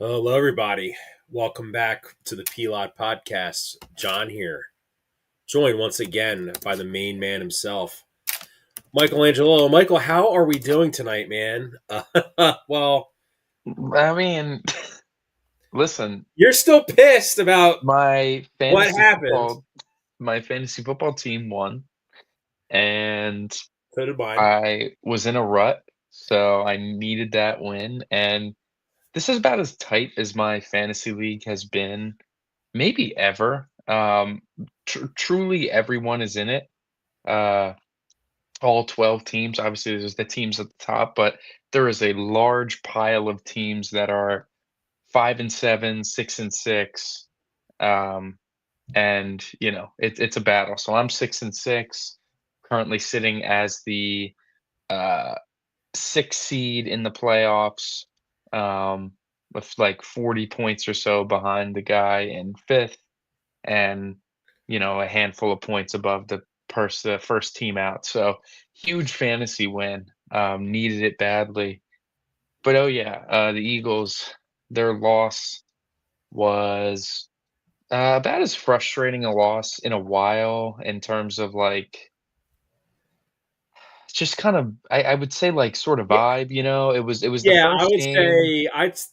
Hello, everybody. Welcome back to the P-LotPodcast. John here, joined once again by the main man himself, Michelangelo. Michael, how are we doing tonight, man? Well, I mean, listen, you're still pissed about my what fantasy happened. football my fantasy football team won, and So did mine. I was in a rut, so I needed that win, and this is about as tight as my fantasy league has been, maybe ever. Truly everyone is in it. Uh, all 12 teams. Obviously, there's the teams at the top, but there is a large pile of teams that are 5-7, 6-6. Um, and it's a battle. So I'm 6-6, currently sitting as the uh, sixth seed in the playoffs, with like 40 points or so behind the guy in fifth, and a handful of points above the first team out. So huge fantasy win. Needed it badly. But oh yeah, the Eagles, their loss was about as frustrating a loss in a while in terms of, like, just kind of I would say, like, sort of Yeah, vibe, it was the yeah. I first would game. say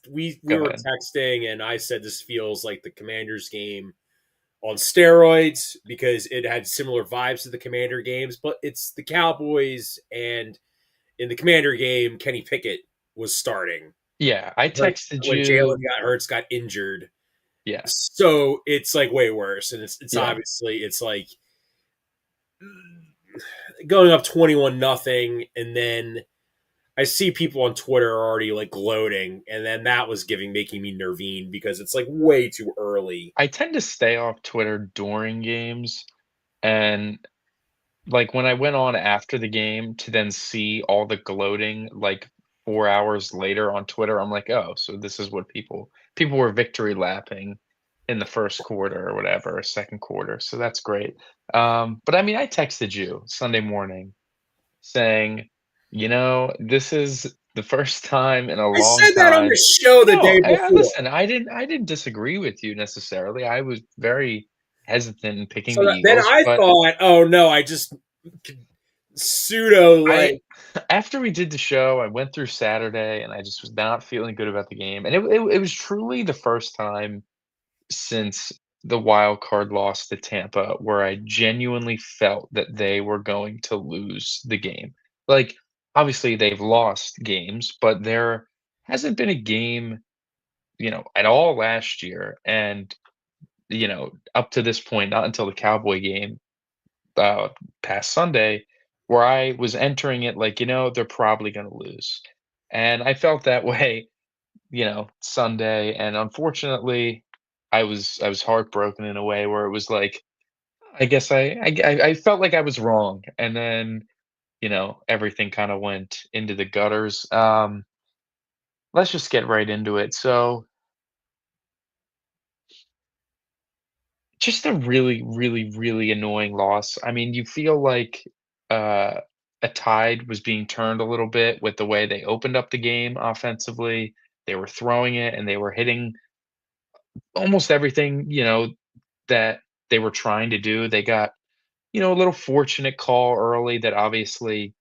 we Go were ahead. texting, and I said this feels like the Commanders game on steroids because it had similar vibes to the Commander games, but it's the Cowboys, and in the Commander game, Kenny Pickett was starting Yeah, I when texted when Jalen you. got hurt, got injured. Yeah, So it's like way worse, and it's yeah. obviously it's like going up 21-0, and then I see people on Twitter already like gloating, and then that was making me nervine because it's like way too early. I tend to stay off Twitter during games, and, like, when I went on after the game to then see all the gloating, like, 4 hours later on Twitter, I'm like, "Oh, so this is what people were victory lapping in the first quarter or whatever, or second quarter, so that's great." But, I mean, I texted you Sunday morning saying, "This is the first time in a I long said that on the time." show the No, day I before. listen, I didn't disagree with you necessarily. I was very hesitant in picking So the then Eagles, I but thought, oh no, I just pseudo I like after we did the show, I went through Saturday, and I just was not feeling good about the game, and it was truly the first time since the wild card loss to Tampa where I genuinely felt that they were going to lose the game. Like, obviously, they've lost games, but there hasn't been a game, at all last year, and, up to this point, not until the Cowboy game, uh, past Sunday, where I was entering it like, they're probably gonna lose. And I felt that way, Sunday, and unfortunately, I was heartbroken in a way where it was like, I guess I felt like I was wrong, and then, everything kinda went into the gutters. Let's just get right into it. So, just a really, really, really annoying loss. I mean, you feel like, uh, a tide was being turned a little bit with the way they opened up the game offensively. They were throwing it, and they were hitting almost everything, that they were trying to do. They got, a little fortunate call early that obviously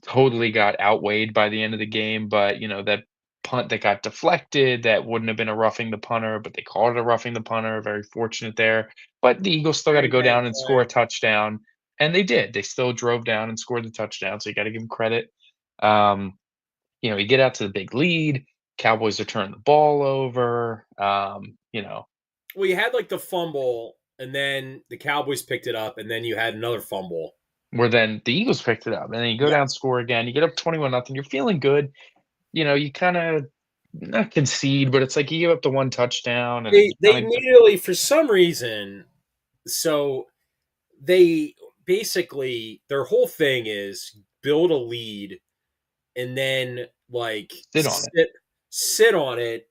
totally got outweighed by the end of the game, but, that punt that got deflected, that wouldn't have been a roughing the punter, but they called it a roughing the punter, very fortunate there. But the Eagles still gotta very go bad down and score a play. touchdown, and they did. They still drove down and scored the touchdown, so you gotta give them credit. Um, you get out to the big lead, Cowboys are turning the ball over, Well, you had like the fumble, and then the Cowboys picked it up, and then you had another fumble. where then the Eagles picked it up, and then you go Yeah, down, score again, you get up 21-0, you're feeling good. You kinda not concede, but it's like you give up the one touchdown, and then you they kinda go. immediately for some reason. So they basically their whole thing is build a lead and then like Sit on it. sit on it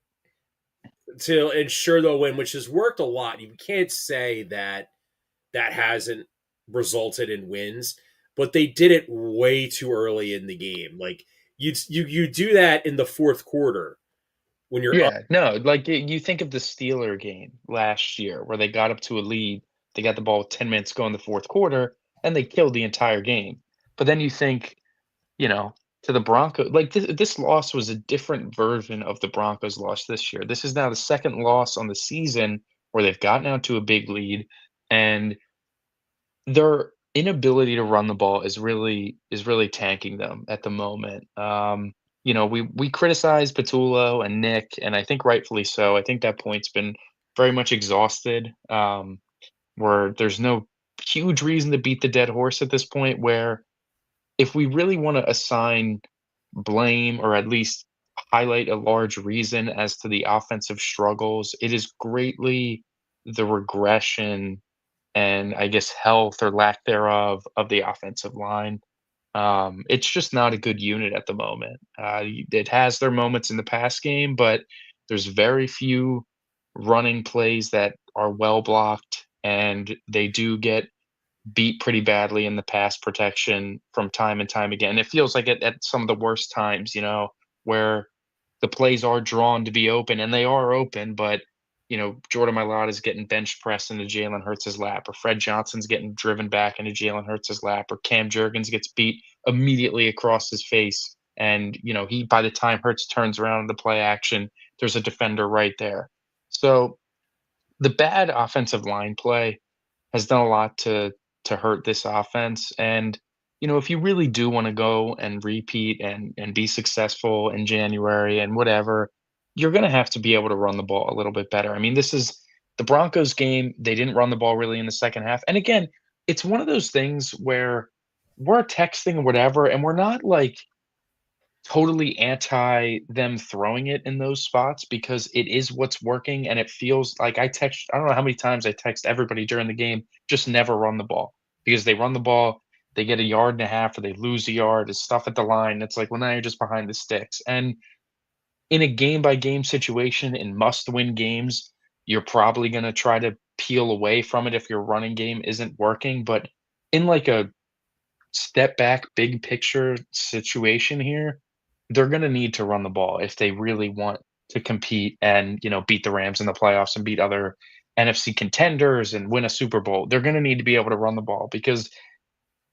to ensure they'll win, which has worked a lot. You can't say that that hasn't resulted in wins, but they did it way too early in the game. Like you do that in the fourth quarter when you're up. Yeah, no, like, you think of the Steeler game last year where they got up to a lead, they got the ball with 10 minutes to go in the 4th quarter, and they killed the entire game. But then you think, you know, to the Broncos, like, this loss was a different version of the Broncos loss this year. This is now the 2nd loss on the season where they've gotten out to a big lead, and their inability to run the ball is really tanking them at the moment. We criticize Patullo and Nick, and I think rightfully so. I think that point's been very much exhausted, where there's no huge reason to beat the dead horse at this point, where if we really wanna assign blame or at least highlight a large reason as to the offensive struggles, it is greatly the regression and I guess health or lack thereof of the offensive line. It's just not a good unit at the moment. It has their moments in the pass game, but there's very few running plays that are well blocked, and they do get beat pretty badly in the pass protection from time and time again. It feels like at some of the worst times, where the plays are drawn to be open, and they are open, but Jordan Mailata is getting bench pressed into Jalen Hurts' lap, or Fred Johnson's getting driven back into Jalen Hurts' lap, or Cam Jurgens gets beat immediately across his face. And he by the time Hurts turns around in the play action, there's a defender right there. So the bad offensive line play has done a lot to hurt this offense. And if you really do want to go and repeat and be successful in January and whatever, you're going to have to be able to run the ball a little bit better. I mean, this is the Broncos game. They didn't run the ball really in the second half. And again, it's one of those things where we're texting or whatever, and we're not like totally anti them throwing it in those spots because it is what's working, and it feels like I don't know how many times I text everybody during the game, just never run the ball, because they run the ball, they get a yard and a half or they lose a yard, it's stuff at the line. It's like, well, now you're just behind the sticks. And in a game by game situation, in must win games, you're probably going to try to peel away from it if your running game isn't working. But in like a step back, big picture situation here, they're gonna need to run the ball if they really want to compete and, beat the Rams in the playoffs and beat other NFC contenders and win a Super Bowl. They're gonna need to be able to run the ball because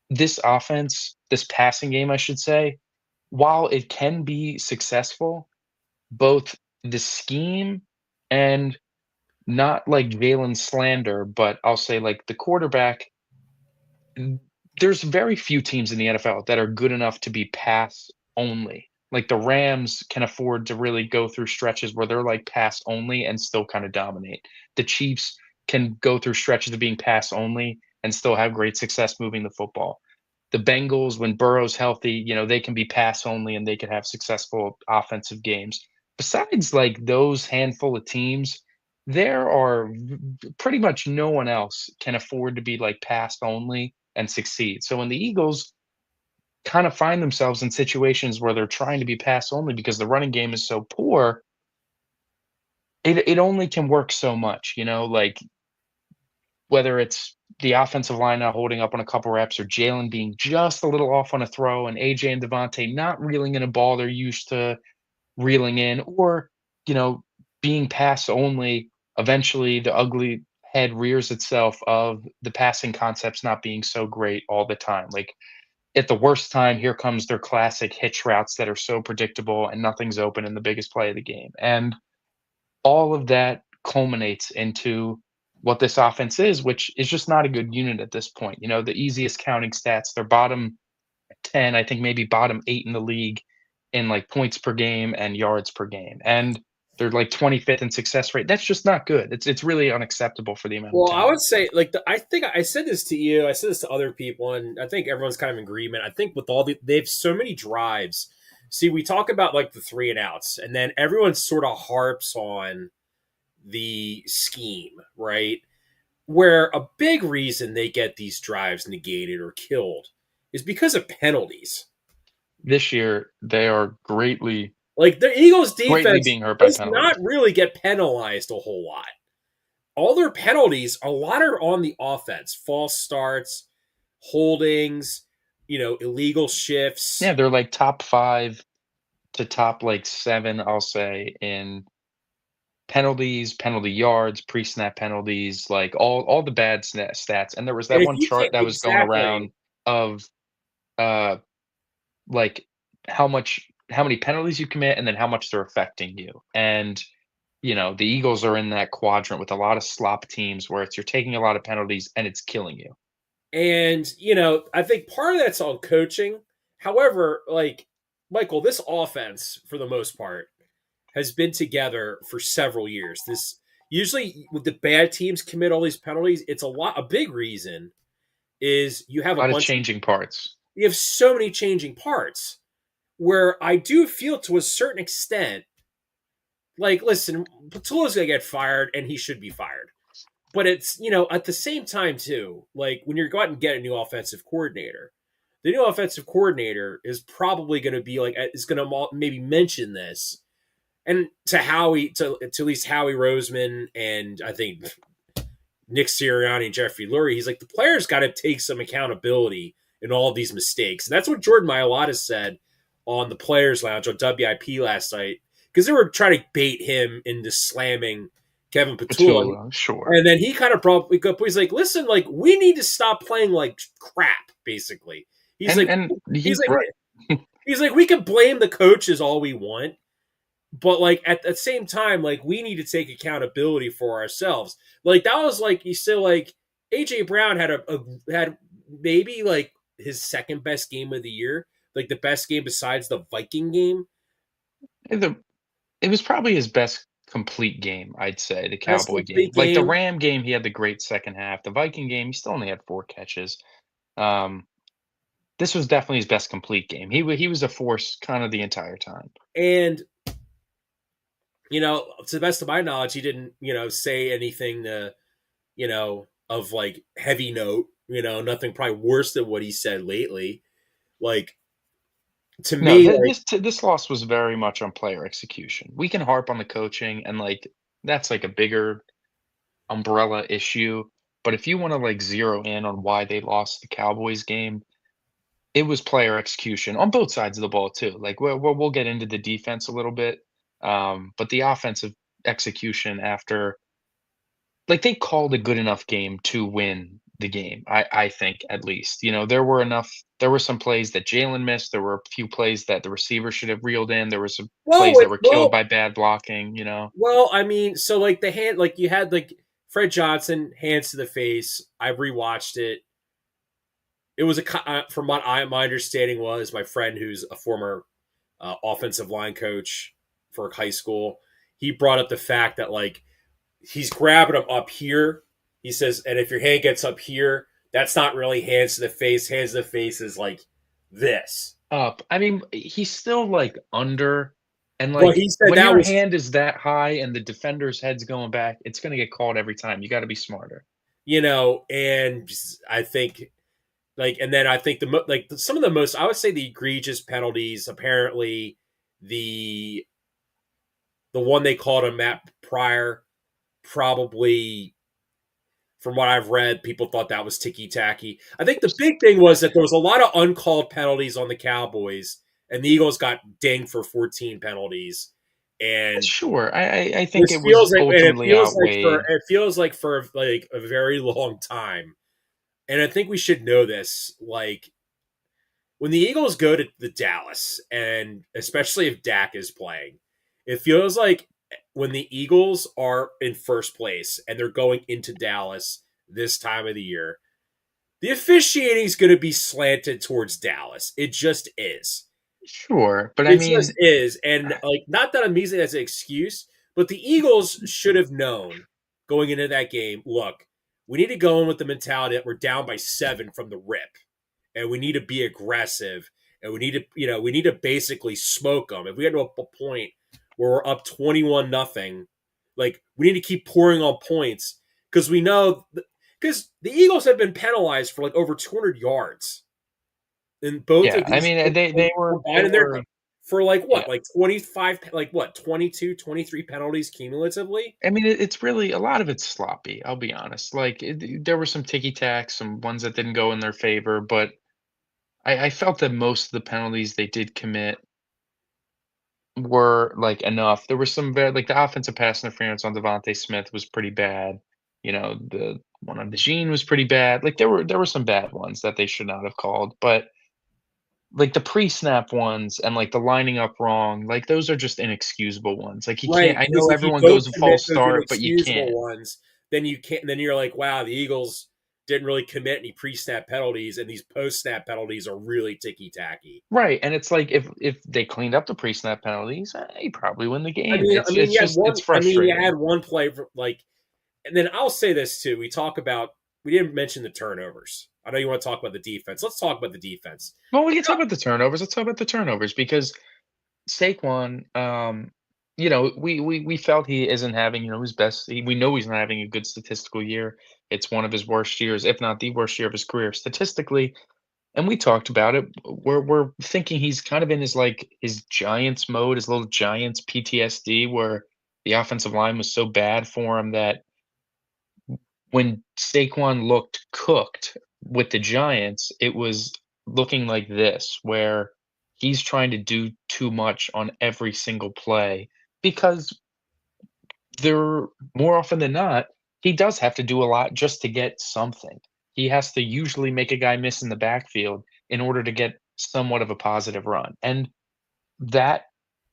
this offense, this passing game, I should say, while it can be successful, both the scheme and not like Jalen slander, but I'll say like the quarterback. There's very few teams in the NFL that are good enough to be pass only. Like the Rams can afford to really go through stretches where they're like pass only and still kind of dominate. The Chiefs can go through stretches of being pass only and still have great success moving the football. The Bengals, when Burrow's healthy, they can be pass only and they could have successful offensive games. Besides like those handful of teams, there are pretty much no one else can afford to be like pass only and succeed. So when the Eagles kind of find themselves in situations where they're trying to be pass only because the running game is so poor, it only can work so much, like whether it's the offensive line not holding up on a couple reps or Jalen being just a little off on a throw and AJ and Devontae not reeling in a ball they're used to reeling in, or, you know, being pass only, eventually the ugly head rears itself of the passing concepts not being so great all the time. Like at the worst time, here comes their classic hitch routes that are so predictable and nothing's open in the biggest play of the game. And all of that culminates into what this offense is, which is just not a good unit at this point. The easiest counting stats, they're bottom 10, I think maybe bottom 8 in the league in like points per game and yards per game. And they're like 25th in success rate. That's just not good. It's really unacceptable for the amount of Well, I would talent. say like I think I said this to you. I said this to other people, and I think everyone's kind of in agreement. I think with they have so many drives. See, we talk about like the three and outs, and then everyone sort of harps on the scheme, right? Where a big reason they get these drives negated or killed is because of penalties. This year, they are greatly, Like the Eagles greatly defense being hurt by does not penalties. really get penalized a whole lot. All their penalties, a lot are on the offense. False starts, holdings, illegal shifts. Yeah, they're like top 5 to top like 7, I'll say, in penalties, penalty yards, pre-snap penalties, like all the bad stats. And there was And that if one you take chart that was going exactly, around of uh like how many penalties you commit and then how much they're affecting you. And the Eagles are in that quadrant with a lot of slop teams where it's you're taking a lot of penalties and it's killing you. and I think part of that's on coaching. However, like Michael, this offense for the most part has been together for several years. This usually with the bad teams commit all these penalties. It's a big reason is you have A a lot of bunch of changing parts. you have so many changing parts where I do feel to a certain extent, like, listen, Patullo's gonna get fired and he should be fired. But it's, at the same time, too, like when you're going and get a new offensive coordinator, the new offensive coordinator is probably going to be like, is going to maybe mention this. And to at least Howie Roseman and I think Nick Sirianni and Jeffrey Lurie, he's like, the players got to take some accountability in all of these mistakes. And that's what Jordan Mailata said on the Players Lounge on WIP last night, because they were trying to bait him into slamming Kevin Patullo. Patullo, sure. And then he kind of brought up, he's like, listen, like, we need to stop playing like crap, basically. He's like, And he's he's like, right. he's like, we can blame the coaches all we want, but like at the same time, like we need to take accountability for ourselves. Like that was like you said, like AJ Brown had maybe like his second best game of the year, like the best game besides the Viking game. The It was probably his best complete game, I'd say, the Best Cowboy game. complete Like, the game. Ram game, he had the great second half. The Viking game, he still only had 4 catches. Um, this was definitely his best complete game. He was a force kinda the entire time. And to the best of my knowledge, he didn't, say anything of like heavy note, nothing probably worse than what he said lately. Like to No, me, like this loss was very much on player execution. We can harp on the coaching and, like, that's, like, a bigger umbrella issue, but if you wanna, like, zero in on why they lost the Cowboys game, it was player execution on both sides of the ball too. Like we'll get into the defense a little bit, but the offensive execution after, like, they called a good enough game to win the game. I think at least there were enough. There were some plays that Jalen missed. There were a few plays that the receiver should have reeled in. There were some well, plays that wait, were killed well, by bad blocking. well, I mean, so like the hand, like you had like Fred Johnson hands to the face. I rewatched it. It was from what my understanding was my friend who's a former offensive line coach for high school. He brought up the fact that like he's grabbing him up here. He says, and if your hand gets up here, that's not really hands to the face. Hands to the face is like this. Up. I mean, he's still, like, under, and, Well, like, he said when that your was, hand is that high and the defender's head's going back, it's gonna get called every time. You gotta be smarter. and I think like, and then I think some of the most, I would say the egregious penalties, apparently the one they called him Matt Pryor, probably from what I've read, people thought that was ticky tacky. I think the big thing was that there was a lot of uncalled penalties on the Cowboys, and the Eagles got dinged for 14 penalties. And Sure, I think this it feels was like, and ultimately outweighed. it feels like for like a very long time. And I think we should know this. Like when the Eagles go to the Dallas, and especially if Dak is playing, it feels like when the Eagles are in first place and they're going into Dallas this time of the year, the officiating is going to be slanted towards Dallas. It just is. Sure, but I It just mean, is. And like, not that I'm using it as an excuse, but the Eagles should have known going into that game. Look, we need to go in with the mentality that we're down by 7 from the rip, and we need to be aggressive, and we need to, we need to basically smoke them. If we get to a point where we're up 21-0, like we need to keep pouring on points because we know because the Eagles have been penalized for like over 200 yards in both yeah, of I these mean, they combined, and they're were for like yeah. what, like 25, like what, 22, 23 penalties cumulatively. I mean, it's really a lot of it's sloppy, I'll be honest. Like, there were some ticky tacks, some ones that didn't go in their favor, but I felt that most of the penalties they did commit were, like, enough. There were some very like, the offensive pass interference on Devontae Smith was pretty bad. The one on DeJean was pretty bad. Like, there were some bad ones that they should not have called, but, like, the pre-snap ones and, like, the lining up wrong, like, those are just inexcusable ones. Like, you Right, can't I because know if you everyone don't goes a commit false those start, but you inexcusable can't. ones, then you can't. Then you're like, wow, the Eagles didn't really commit any pre-snap penalties, and these post-snap penalties are really ticky tacky. Right, and it's like if they cleaned up the pre-snap penalties, you probably win the I game. mean, I It's mean, it's you had just one. it's I mean, you frustrating. had one play for like, and then I'll say this too. We didn't mention the turnovers. I know you want to talk about the defense. Let's talk about the defense. Well, we can talk about the turnovers. Let's talk about the turnovers because Saquon, we felt he isn't having, his best. We know he's not having a good statistical year. It's one of his worst years, if not the worst year of his career statistically. And we talked about it. We're thinking he's kind of in his like his Giants mode, his little Giants PTSD, where the offensive line was so bad for him that when Saquon looked cooked with the Giants, it was looking like this, where he's trying to do too much on every single play because there more often than not, he does have to do a lot just to get something. He has to usually make a guy miss in the backfield in order to get somewhat of a positive run. And that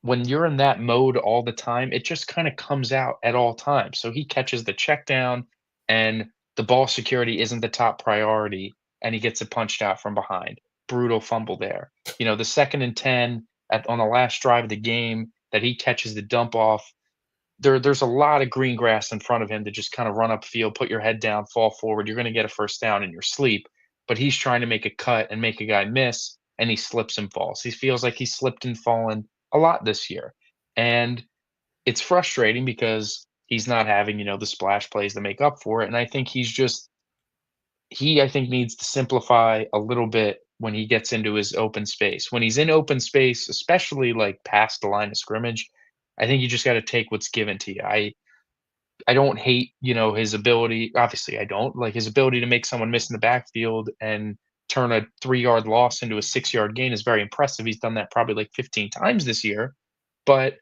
when you're in that mode all the time, it just kinda comes out at all times. So he catches the check down and the ball security isn't the top priority, and he gets it punched out from behind. Brutal fumble there. The 2nd and 10 on the last drive of the game that he catches the dump off, there's a lot of green grass in front of him to just kinda run upfield, put your head down, fall forward. You're gonna get a first down in your sleep, but he's trying to make a cut and make a guy miss, and he slips and falls. He feels like he's slipped and fallen a lot this year, and it's frustrating because he's not having, the splash plays to make up for it, and I think I think needs to simplify a little bit when he gets into his open space. When he's in open space, especially, like, past the line of scrimmage, I think you just gotta take what's given to you. I don't hate, his ability obviously, I don't, like, his ability to make someone miss in the backfield and turn a 3-yard loss into a 6-yard gain is very impressive. He's done that probably, like, 15 times this year, but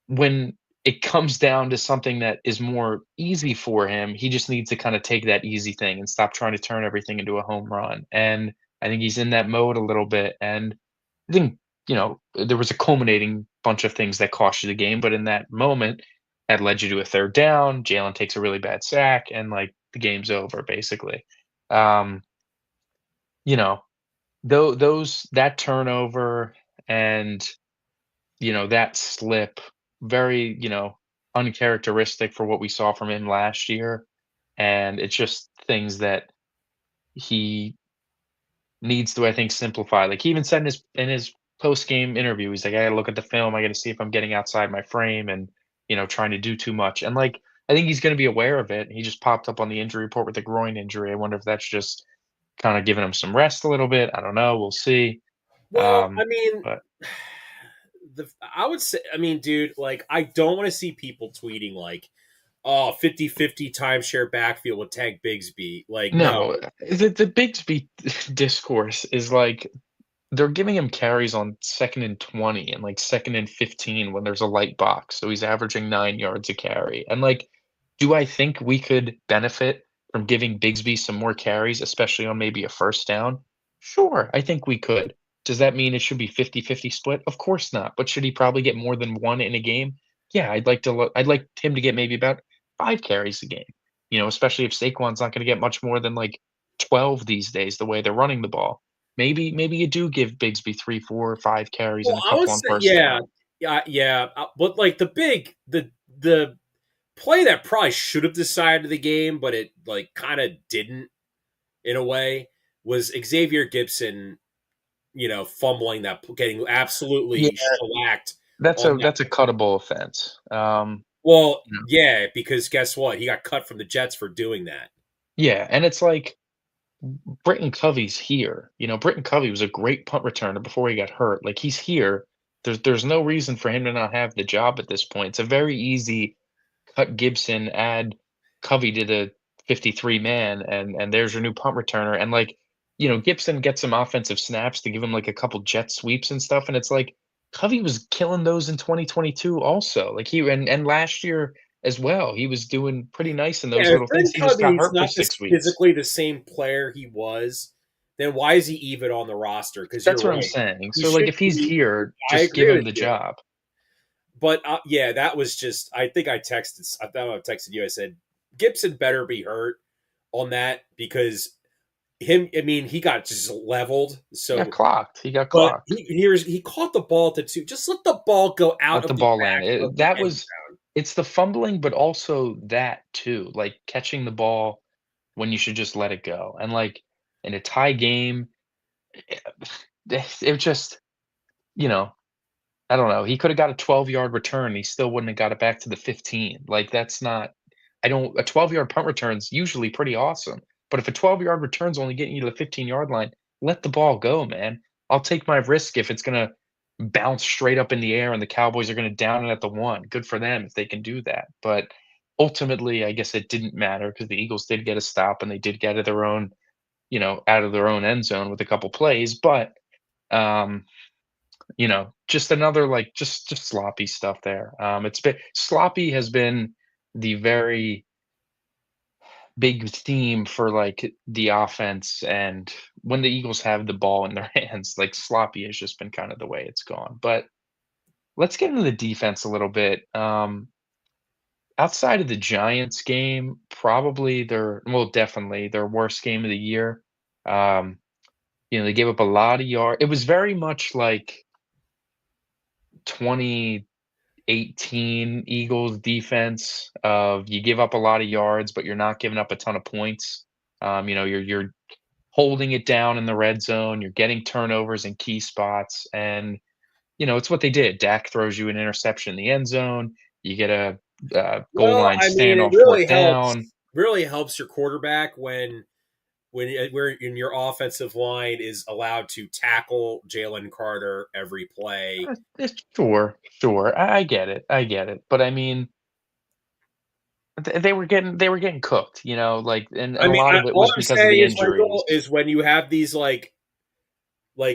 when it comes down to something that is more easy for him, he just needs to kinda take that easy thing and stop trying to turn everything into a home run, and I think he's in that mode a little bit, and I think, there was a culminating bunch of things that cost you the game, but in that moment, that led you to a 3rd down, Jalen takes a really bad sack, and, like, the game's over, basically. Um, you know, those that turnover and that slip, very, uncharacteristic for what we saw from him last year, and it's just things that he needs to, I think, simplify. Like, he even said in his post-game interview, he's like, "I gotta look at the film, I gotta see if I'm getting outside my frame and, trying to do too much," and, like, I think he's gonna be aware of it. He just popped up on the injury report with a groin injury. I wonder if that's just kinda giving him some rest a little bit. I don't know, we'll see. Well, I mean, But I would say, I mean, dude, like, I don't want to see people tweeting like, oh, 50-50 timeshare backfield with Tank Bigsby. Like, no. no, the Bigsby discourse is like they're giving him carries on 2nd and 20 and, like, 2nd and 15 when there's a light box, so he's averaging 9 yards a carry, and, like, do I think we could benefit from giving Bigsby some more carries, especially on maybe a first down? Sure, I think we could. Does that mean it should be 50-50 split? Of course not, but should he probably get more than 1 in a game? Yeah, I'd like him to get maybe about 5 carries a game, especially if Saquon's not gonna get much more than, like, 12 these days the way they're running the ball. Maybe you do give Bigsby 3, 4, or 5 carries Well, and a I would couple on say, first yeah, down. yeah. But like the play that probably should have decided the game, but it like kind of didn't in a way was Xavier Gibson, fumbling that, getting Yeah, absolutely shellacked that's on a that. that's a cuttable offense. Well, You know yeah, because guess what? He got cut from the Jets for doing that. yeah, and it's like Britton Covey's here. Britton Covey was a great punt returner before he got hurt. Like, he's here. There's no reason for him to not have the job at this point. It's a very easy cut Gibson, add Covey to the 53 man, and there's your new punt returner. And, like, Gibson gets some offensive snaps to give him like a couple jet sweeps and stuff. And it's like Covey was killing those in 2022 also. Like, and last year as well, he was doing pretty nice in those Yeah, if little things. Brent He just got Covey's hurt for not 6 weeks. physically the same player he was, then why is he even on the roster? Because you're That's what I'm right. saying. He So, like, should if he's be. here, I just give agree him with the you. job. But yeah, that was just. I think I texted. I thought I texted you. I said Gibson better be hurt on that because him. I mean, he got just leveled. He got So, clocked. He got but clocked. he caught the ball at the two. Just let the ball go out Let of the the ball land. back of the That end was zone. it's the fumbling, but also that too, like catching the ball when you should just let it go. And like in a tie game, it just, you know, I don't know. He could have got a 12-yard return. He still wouldn't have got it back to the 15. Like that's not I don't a 12-yard punt return's usually pretty awesome. But if a 12-yard return's only getting you to the 15-yard line, let the ball go, man. I'll take my risk if it's gonna bounce straight up in the air and the Cowboys are gonna down it at the 1. Good for them if they can do that. But ultimately, I guess it didn't matter because the Eagles did get a stop and they did get to their own, out of their own end zone with a couple plays. But um just another like just sloppy stuff there. It's been sloppy has been the very big theme for like the offense, and when the Eagles have the ball in their hands, like sloppy has just been kind of the way it's gone. But let's get into the defense a little bit. Outside of the Giants game, probably definitely their worst game of the year. Um, they gave up a lot of yard. It was very much like 2018 Eagles defense of you give up a lot of yards, but you're not giving up a ton of points. You're holding it down in the red zone. You're getting turnovers in key spots, and it's what they did. Dak throws you an interception in the end zone. You get a goal Well, line I mean, stand it on fourth down. really helps your quarterback when where in your offensive line is allowed to tackle Jalen Carter every play. Sure, sure. I get it. I get it. But I mean, they were getting cooked. Like, and I a mean, lot of it all was I'm because of saying the is, injuries. Michael, is when you have these like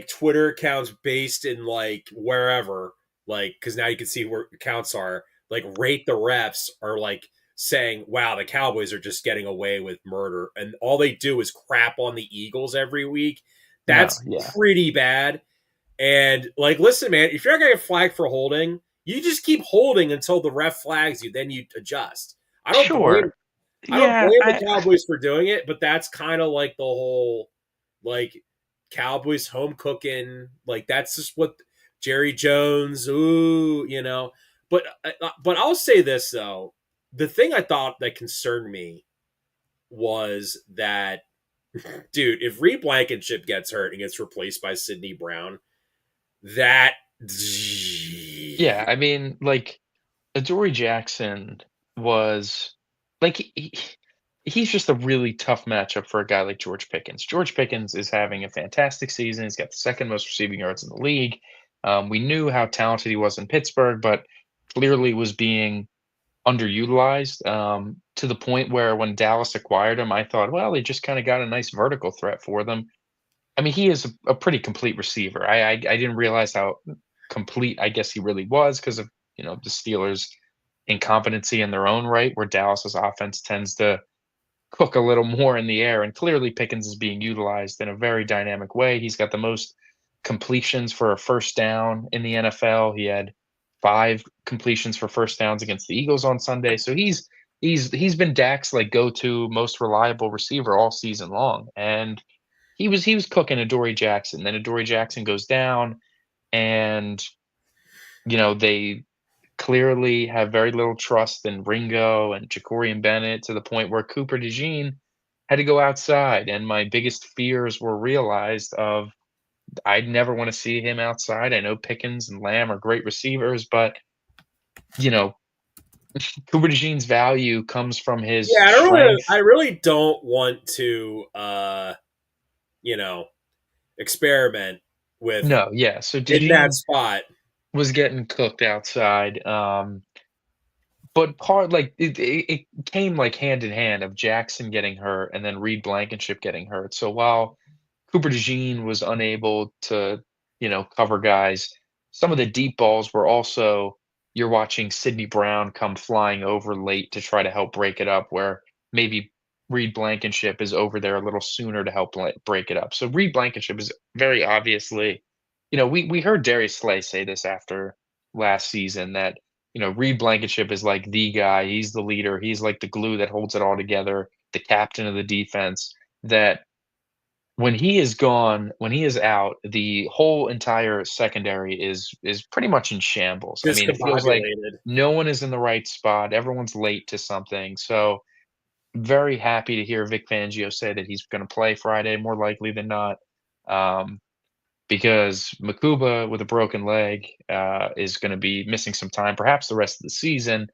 Twitter accounts based in like wherever, like because now you can see where accounts are like rate the refs are like saying, "Wow, the Cowboys are just getting away with murder," and all they do is crap on the Eagles every week. No, That's yeah, pretty bad. And like, listen, man, if you're not gonna get flagged for holding, you just keep holding until the ref flags you. Then you adjust. I don't blame sure. I don't Yeah, blame the I Cowboys for doing it, but that's kind of like the whole like Cowboys home cooking. Like that's just what Jerry Jones. Ooh, you know. But I'll say this though, the thing I thought that concerned me was that, dude, if Reed Blankenship gets hurt and gets replaced by Sidney Brown, that yeah, I mean, like, Adoree Jackson was like, he's just a really tough matchup for a guy like George Pickens. George Pickens is having a fantastic season. He's got the second most receiving yards in the league. We knew how talented he was in Pittsburgh, but clearly was being underutilized, to the point where when Dallas acquired him, I thought, well, they just kind of got a nice vertical threat for them. I mean, he is a pretty complete receiver. I didn't realize how complete I guess he really was because of the Steelers' incompetency in their own right, where Dallas's offense tends to cook a little more in the air. And clearly, Pickens is being utilized in a very dynamic way. He's got the most completions for a first down in the NFL. He had 5 completions for first downs against the Eagles on Sunday. So he's been Dak's like go-to most reliable receiver all season long. And he was cooking Adoree Jackson. Then Adoree Jackson goes down, and they clearly have very little trust in Ringo and Jacorian Bennett to the point where Cooper DeJean had to go outside. And my biggest fears were realized of I'd never want to see him outside. I know Pickens and Lamb are great receivers, but you know Cooper DeJean's value comes from his yeah, strength. I really don't want to you know, experiment with No, yeah. So in that DeJean spot. was getting cooked outside. But part like it came like hand in hand of Jackson getting hurt and then Reed Blankenship getting hurt. So while Cooper DeJean was unable to, cover guys, some of the deep balls were also you're watching Sidney Brown come flying over late to try to help break it up, where maybe Reed Blankenship is over there a little sooner to help break it up. So Reed Blankenship is very obviously, we heard Darius Slay say this after last season that Reed Blankenship is like the guy. He's the leader. He's like the glue that holds it all together. The captain of the defense. That when he is gone, when he is out, the whole entire secondary is pretty much in shambles. I mean, it feels like Discombobulated. no one is in the right spot. Everyone's late to something. So very happy to hear Vic Fangio say that he's going to play Friday, more likely than not, um, because Makuba with a broken leg is going to be missing some time, perhaps the rest of the season.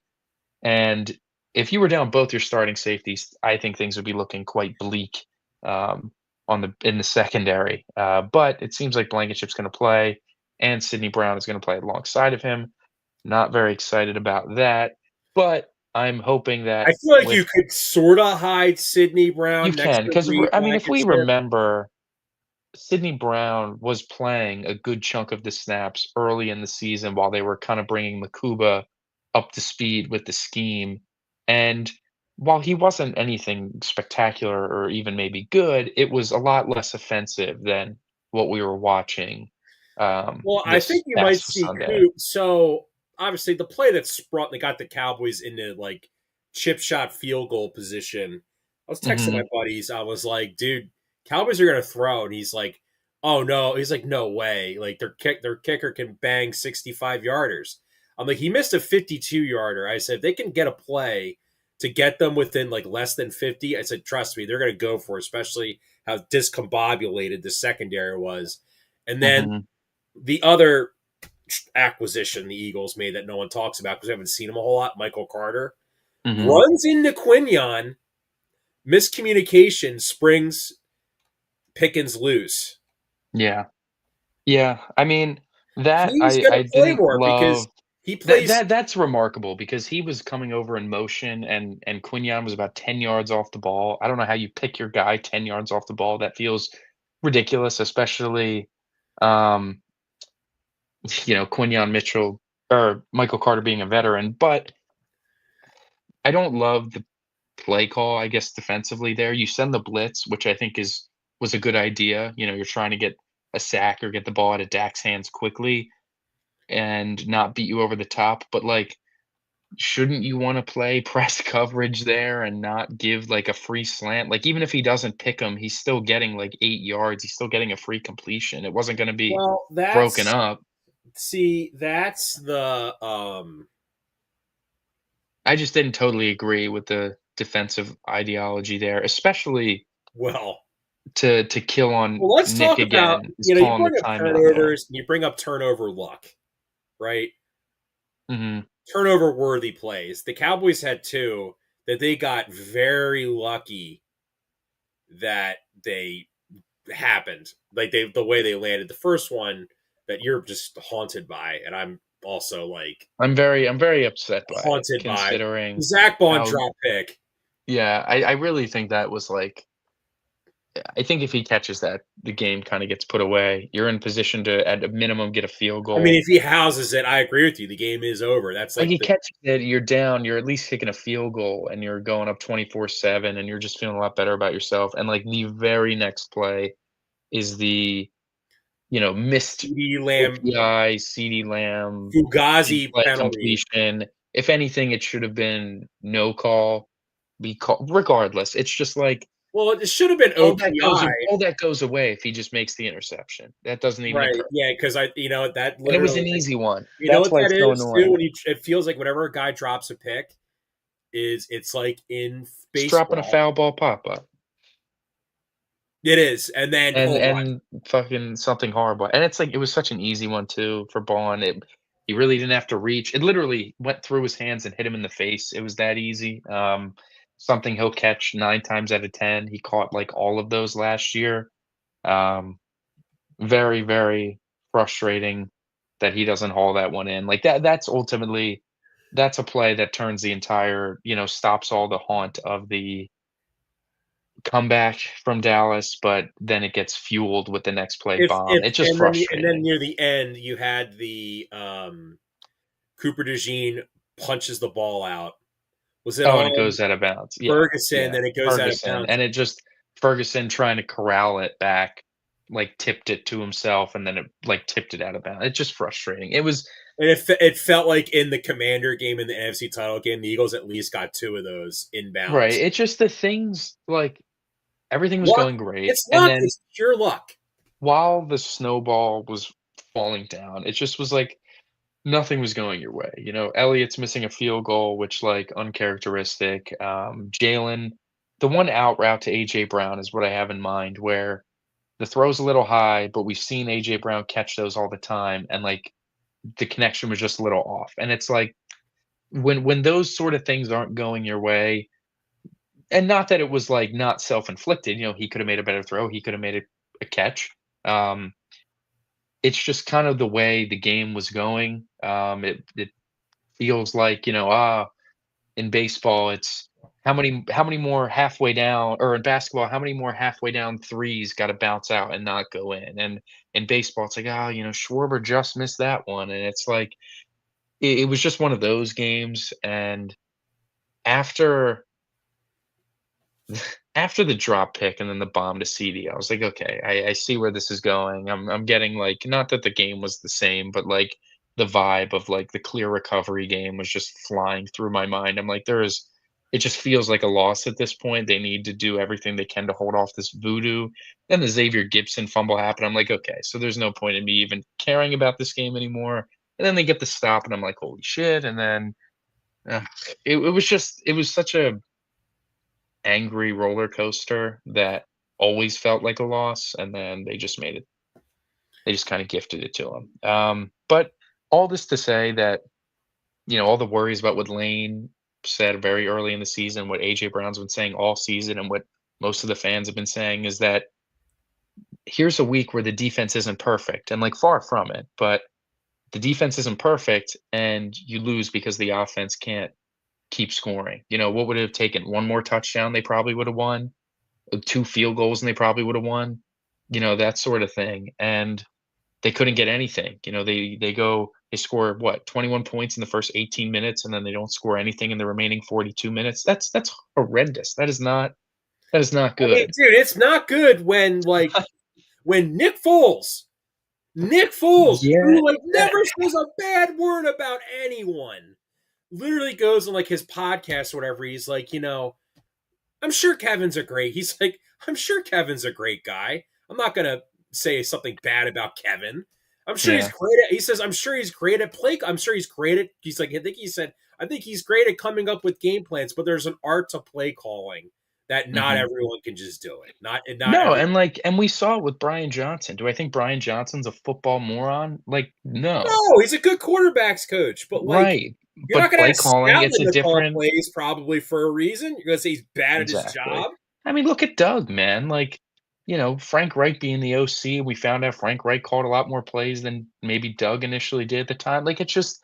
And if you were down both your starting safeties, I think things would be looking quite bleak um, in the secondary. But it seems like Blankenship's going to play, and Sidney Brown is going to play alongside of him. Not very excited about that, but I'm hoping I that feel like with you could sort of hide Sidney you Brown next can to because Reed I mean, if we Blankenship. remember, Sidney Brown was playing a good chunk of the snaps early in the season while they were kind of bringing Makuba up to speed with the scheme. And while he wasn't anything spectacular or even maybe good, it was a lot less offensive than what we were watching Well, I think this you might past see Sunday. Coop. So obviously, the play that sprung that got the Cowboys into like chip shot field goal position. I was texting my Hmm. buddies. I was like, "Dude, Cowboys are gonna throw," and he's like, "Oh no!" He's like, "No way!" Like their kicker can bang 65 yarders. I'm like, he missed a 52 yarder. I said they can get a play to get them within like less than 50. I said, trust me, they're gonna go for it, especially how discombobulated the secondary was. And then Hmm. the other acquisition the Eagles made that no one talks about because we haven't seen him a whole lot, Michael Carter, Hmm. runs into Quinion, miscommunication, springs Pickens loose. Yeah. Yeah. I mean, that He's I going to play didn't more because love. he That plays. that that's remarkable because he was coming over in motion and Quinyon was about 10 yards off the ball. I don't know how you pick your guy 10 yards off the ball. That feels ridiculous, especially um, Quinyon Mitchell or Michael Carter being a veteran. But I don't love the play call, I guess, defensively there. You send the blitz, which I think is was a good idea. You're trying to get a sack or get the ball out of Dak's hands quickly and not beat you over the top. But like shouldn't you wanna play press coverage there and not give, like, a free slant? Like, even if he doesn't pick him, he's still getting, like, 8 yards. He's still getting a free completion. It wasn't gonna be Well, broken that's up. that's the I just didn't totally agree with the defensive ideology there, especially well. to kill on Well, let's Nick talk about again, is you calling the bring up timeout there. turnovers and you bring up turnover luck, right? Mhm. Turnover worthy plays. The Cowboys had two that they got very lucky that they happened. Like the way they landed. The first one that you're just haunted by, and I'm also like I'm very upset by it haunted by. The considering Zach Bond how drop pick. yeah, I really think that was, like I think if he catches that, the game kinda gets put away. You're in position to, at a minimum, get a field I mean, goal. if he houses it, I agree with you. The game is over. That's Like, like he the catches it, you're down, you're at least kicking a field goal, and you're going up 24-7, and you're just feeling a lot better about yourself, and, like, the very next play is the, missed CD Lamb OPI, CeeDee Lamb, big Fugazi play penalty. completion. If anything, it should have been no call, be call regardless, it's just like Well, it should have been OPI, all that goes away if he just makes the interception. That doesn't even right? occur. Yeah, because that And it was literally, an easy one. you know That's what why that it's so is too. annoying. When it feels like whenever a guy drops a pick, is it's like in It's dropping a baseball, foul ball pop up it is, and then and hold on. fucking something horrible. And it's like it was such an easy one too for Bond. He really didn't have to reach. It literally went through his hands and hit him in the face. It was that easy. Something he'll catch 9 times out of 10. He caught like all of those last year. Um, very, very frustrating that he doesn't haul that one in. Like that's ultimately that's a play that turns the entire, stops all the haunt of the comeback from Dallas, but then it gets fueled with the next play bomb. If It's just and then frustrating. near the end you had the Cooper DeJean punches the ball out. Was it Oh, and it on goes out of bounds. Yeah, Ferguson? yeah. Then it goes out of Ferguson, bounds, and it just Ferguson trying to corral it back, like, tipped it to himself, and then it, like, tipped it out of bounds. It's just frustrating. It was and it felt like in the Commander game in the NFC title game, the Eagles at least got two of those right. inbounds. It's just the things, like, everything was Luck, going great, it's and luck, then it's pure luck. while the snowball was falling down, it just was like nothing was going your way. Elliott's missing a field goal, which, like, uncharacteristic. Jalen, the one out route to AJ Brown is what I have in mind, where the throw's a little high, but we've seen AJ Brown catch those all the time, and, like, the connection was just a little off. And it's like when those sort of things aren't going your way, and not that it was, like, not self-inflicted. He could have made a better throw, he could have made a catch. Um, it's just kind of the way the game was going. It feels like, in baseball, it's how many more halfway down, or in basketball, how many more halfway down threes gotta bounce out and not go in. And in baseball, it's like, Schwarber just missed that one. And it's like it was just one of those games. And after after the drop pick and then the bomb to CD, I was like, okay, I see where this is going. I'm getting, like, not that the game was the same, but, like, the vibe of, like, the clear recovery game was just flying through my mind. I'm like, it just feels like a loss at this point. They need to do everything they can to hold off this voodoo. Then the Xavier Gibson fumble happened. I'm like, okay, so there's no point in me even caring about this game anymore. And then they get the stop, and I'm like, holy shit. And then uh, it was such a angry roller coaster that always felt like a loss, and then they just kinda gifted it to him. But all this to say that, all the worries about what Lane said very early in the season, what AJ Brown's been saying all season, and what most of the fans have been saying is that here's a week where the defense isn't perfect, and, like, far from it, but the defense isn't perfect, and you lose because the offense can't keep scoring. What would it have taken? One more touchdown, they probably would have won. Two field goals, and they probably would have won. That sort of thing. And they couldn't get anything. They score what, 21 points in the first 18 minutes, and then they don't score anything in the remaining 42 minutes. That's horrendous. That is not I mean, good. dude, it's not good when Nick Foles, Yeah. who like never says a bad word about anyone, literally goes on like his podcast or whatever. He's like, I'm sure Kevin's a great. He's like, I'm sure Kevin's a great guy. I'm not gonna say something bad about Kevin. I'm sure he's Yeah. great at. He says, I'm sure he's great at play. I'm sure he's great at. He's like, I think he said, I think he's great at coming up with game plans. But there's an art to play calling that not Mhm. everyone can just do it. Not No, every. and we saw it with Brian Johnson. Do I think Brian Johnson's a football moron? Like, no. No, he's a good quarterbacks coach, but like Right. you're not But going to play have calling, it's Stoutland a to call different. plays probably for a reason. You're going to say he's bad at his Exactly. job. I mean, look at Doug, man. Like, Frank Reich being the OC, we found out Frank Reich called a lot more plays than maybe Doug initially did at the time. Like, it's You just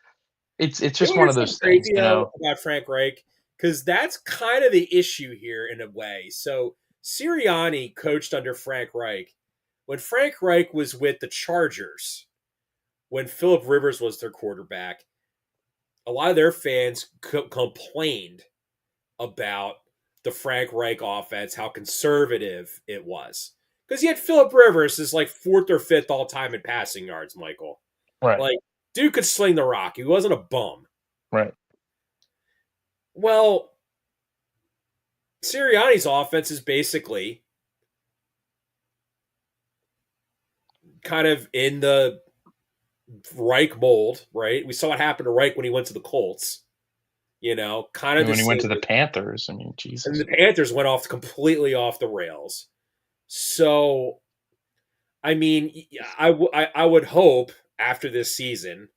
know one what's of so those things, crazy though about Frank Reich? Because that's kind of the issue here in a way. So Sirianni coached under Frank Reich. When Frank Reich was with the Chargers, when Philip Rivers was their quarterback, a lot of their fans complained about the Frank Reich offense, how conservative it was. Because you had Philip Rivers is like fourth or fifth all time in passing yards, Michael. Right, Like, dude could sling the rock. He wasn't a bum. right. Well, Sirianni's offense is basically kind of in the Reich mold, right? We saw what happened to Reich when he went to the Colts. Kind I of mean, the when he went same. to the Panthers, I mean, And the Jesus. Panthers went off completely off the rails. So, I mean, I would hope after this season,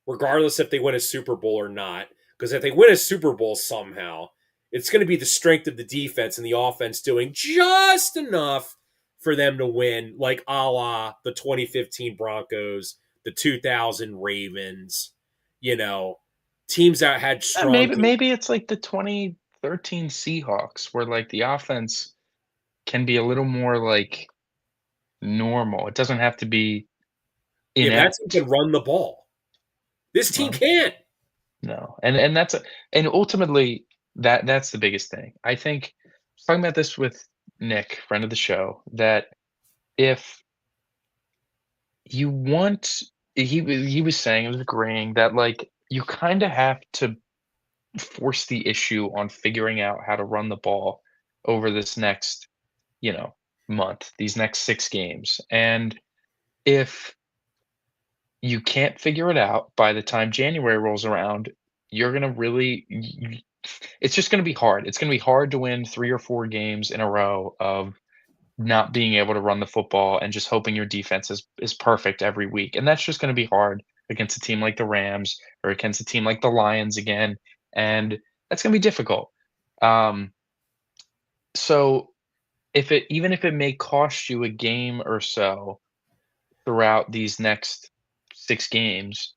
regardless if they win a Super Bowl or not, because if they win a Super Bowl somehow, it's going to be the strength of the defense and the offense doing just enough for them to win, like a la the 2015 Broncos, the 2000 Ravens, you know, teams that had strong Maybe it's like the 2013 Seahawks, where, like, the offense. can be a little more like normal. It doesn't have to be Yeah, but that's who inept. can run the ball. This team Well, can't. no, and and ultimately that's the biggest thing. I think I was talking about this with Nick, friend of the show, that if you want he was saying, he was agreeing that like you kind of have to force the issue on figuring out how to run the ball over this next, you know, month, these next 6 games. And if you can't figure it out by the time January rolls around, you're gonna really it's just gonna be hard. It's gonna be hard to win 3 or 4 games in a row of not being able to run the football and just hoping your defense is perfect every week. And that's just gonna be hard against a team like the Rams or against a team like the Lions again, and that's gonna be difficult. Um, so if it even if it may cost you a game or so throughout these next 6 games,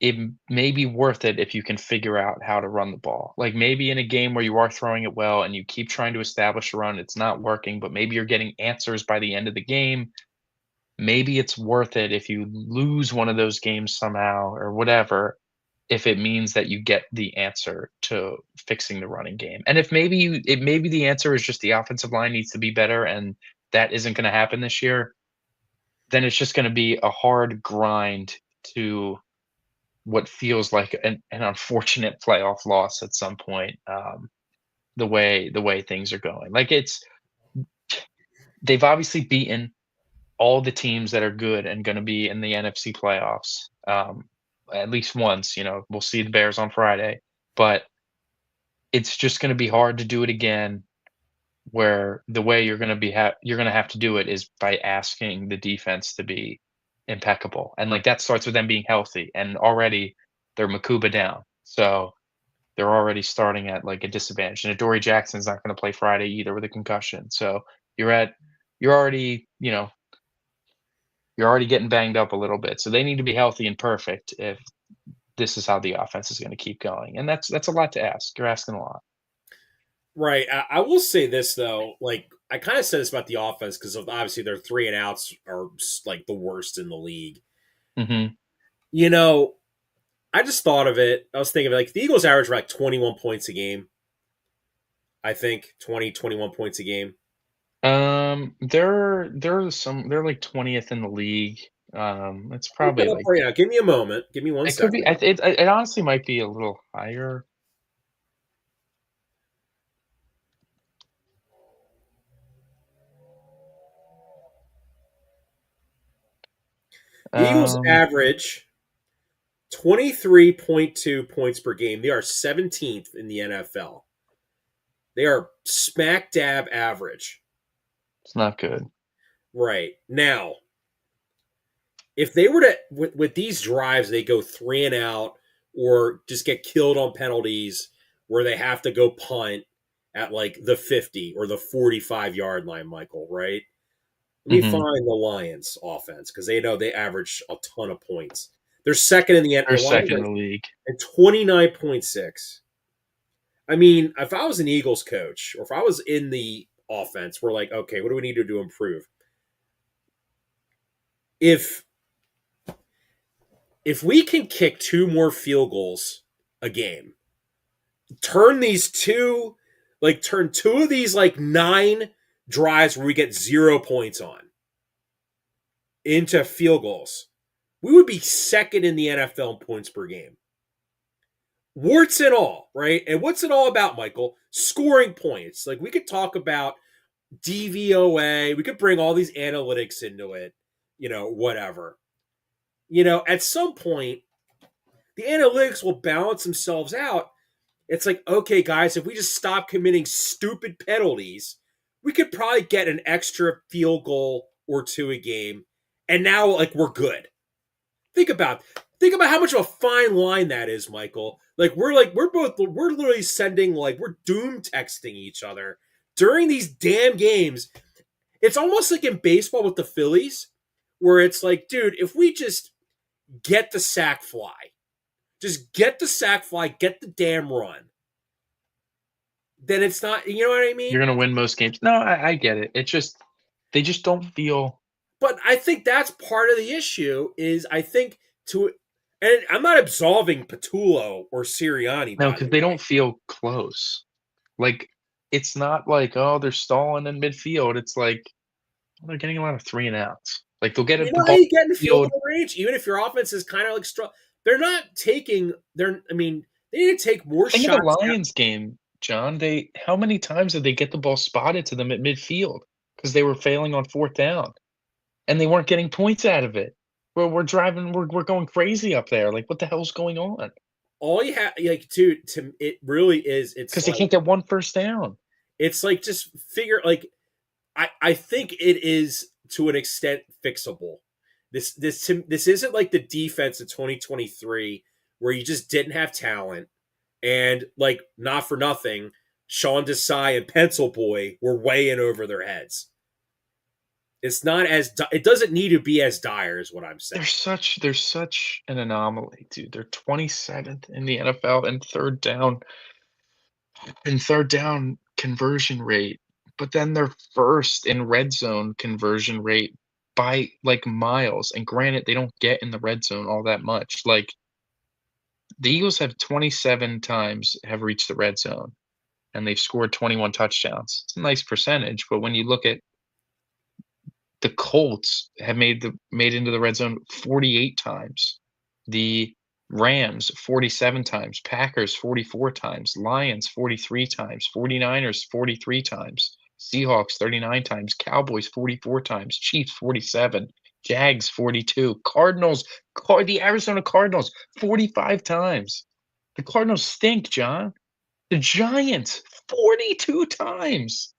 it may be worth it if you can figure out how to run the ball. Like maybe in a game where you are throwing it well and you keep trying to establish a run, it's not working, but maybe you're getting answers by the end of the game. Maybe it's worth it if you lose one of those games somehow or whatever, if it means that you get the answer to fixing the running game. And if maybe maybe the answer is just the offensive line needs to be better and that isn't going to happen this year, then it's just going to be a hard grind to what feels like an unfortunate playoff loss at some point, the way things are going. Like, they've obviously beaten all the teams that are good and gonna be in the NFC playoffs, at least once, we'll see the Bears on Friday, but it's just gonna be hard to do it again where the way you're gonna have to do it is by asking the defense to be impeccable, and, like, that starts with them being healthy, and already they're Makuba down, so they're already starting at, like, a disadvantage, and Adoree Jackson's not gonna play Friday either with a concussion, so you're at you're already, you're already getting banged up a little bit, so they need to be healthy and perfect if this is how the offense is gonna keep going, and that's a lot to ask. You're asking a lot. Right. I will say this though, like I kind of said this about the offense because obviously their three and outs are like the worst in the league. Mhm. You know, I just thought of it. I was thinking like the Eagles average like 21 points a game. I think 20, 21 points a game. They're like 20th in the league. It's Look probably it up like right now. Give me a moment. Give me one it could be. second. It honestly might be a little higher. The Eagles Um, average 23.2 points per game. They are 17th in the NFL. They are smack dab average. it's not good. Right. Now, if they were to with these drives, they go three and out or just get killed on penalties where they have to go punt at like the 50 or the 45-yard line, Michael, right? Let me Mhm. find the Lions offense because they know they average a ton of points. They're second in They're the Lions second in are the league. at 29.6. I mean, if I was an Eagles coach or if I was in the offense, we're like, okay, what do we need to do to improve? If if we can kick two more field goals a game, turn these two, like turn two of these like nine drives where we get 0 points on into field goals, we would be second in the NFL in points per game. Warts and all, right? And what's it all about, Michael? Scoring points. Like we could talk about DVOA, we could bring all these analytics into it, whatever. At some point, the analytics will balance themselves out. It's like, okay, guys, if we just stop committing stupid penalties, we could probably get an extra field goal or two a game. And now, like, we're good. Think about how much of a fine line that is, Michael. We're literally sending we're doom texting each other during these damn games. It's almost like in baseball with the Phillies, where it's like, dude, if we just get the sack fly, just get the sack fly, get the damn run. then it's not. You know what I mean? You're gonna win most games. No, I get it. It's just they just don't feel But I think that's part of the issue. Is I think to, and I'm not absolving Patullo or Sirianni, no, by because the they way. don't feel close. Like, it's not like, "Oh, they're stalling in midfield." It's like, they're getting a lot of 3 and outs. Like, they'll get You it the know how ball you get in in the field field. goal range, even if your offense is kind of like strong. They're not taking. They're. I mean, they need to take more Think of the shots. Lions game, John. They how many times did they get the ball spotted to them at midfield because they were failing on 4th down, and they weren't getting points out of it. We're driving we're going crazy up there. Like, what the hell's going on? All you have, like, to it really is. It's Because they like can't get 1 first down. just figure like I think it is to an extent fixable. This isn't like the defense of 2023 where you just didn't have talent and like not for nothing, Sean Desai and Pencil Boy were way in over their heads. It's not as it doesn't need to be as dire is what I'm saying. They're such an anomaly, dude. They're 27th in the NFL in 3rd down conversion rate, but then they're 1st in red zone conversion rate by, like, miles, and granted, they don't get in the red zone all that much. Like, the Eagles have 27 times have reached the red zone, and they've scored 21 touchdowns. It's a nice percentage, but when you look at the Colts have made into the red zone 48 times. The Rams 47 times, Packers 44 times, Lions 43 times, 49ers 43 times, Seahawks 39 times, Cowboys 44 times, Chiefs 47, Jags 42, the Arizona Cardinals 45 times. The Cardinals stink, John. The Giants 42 times.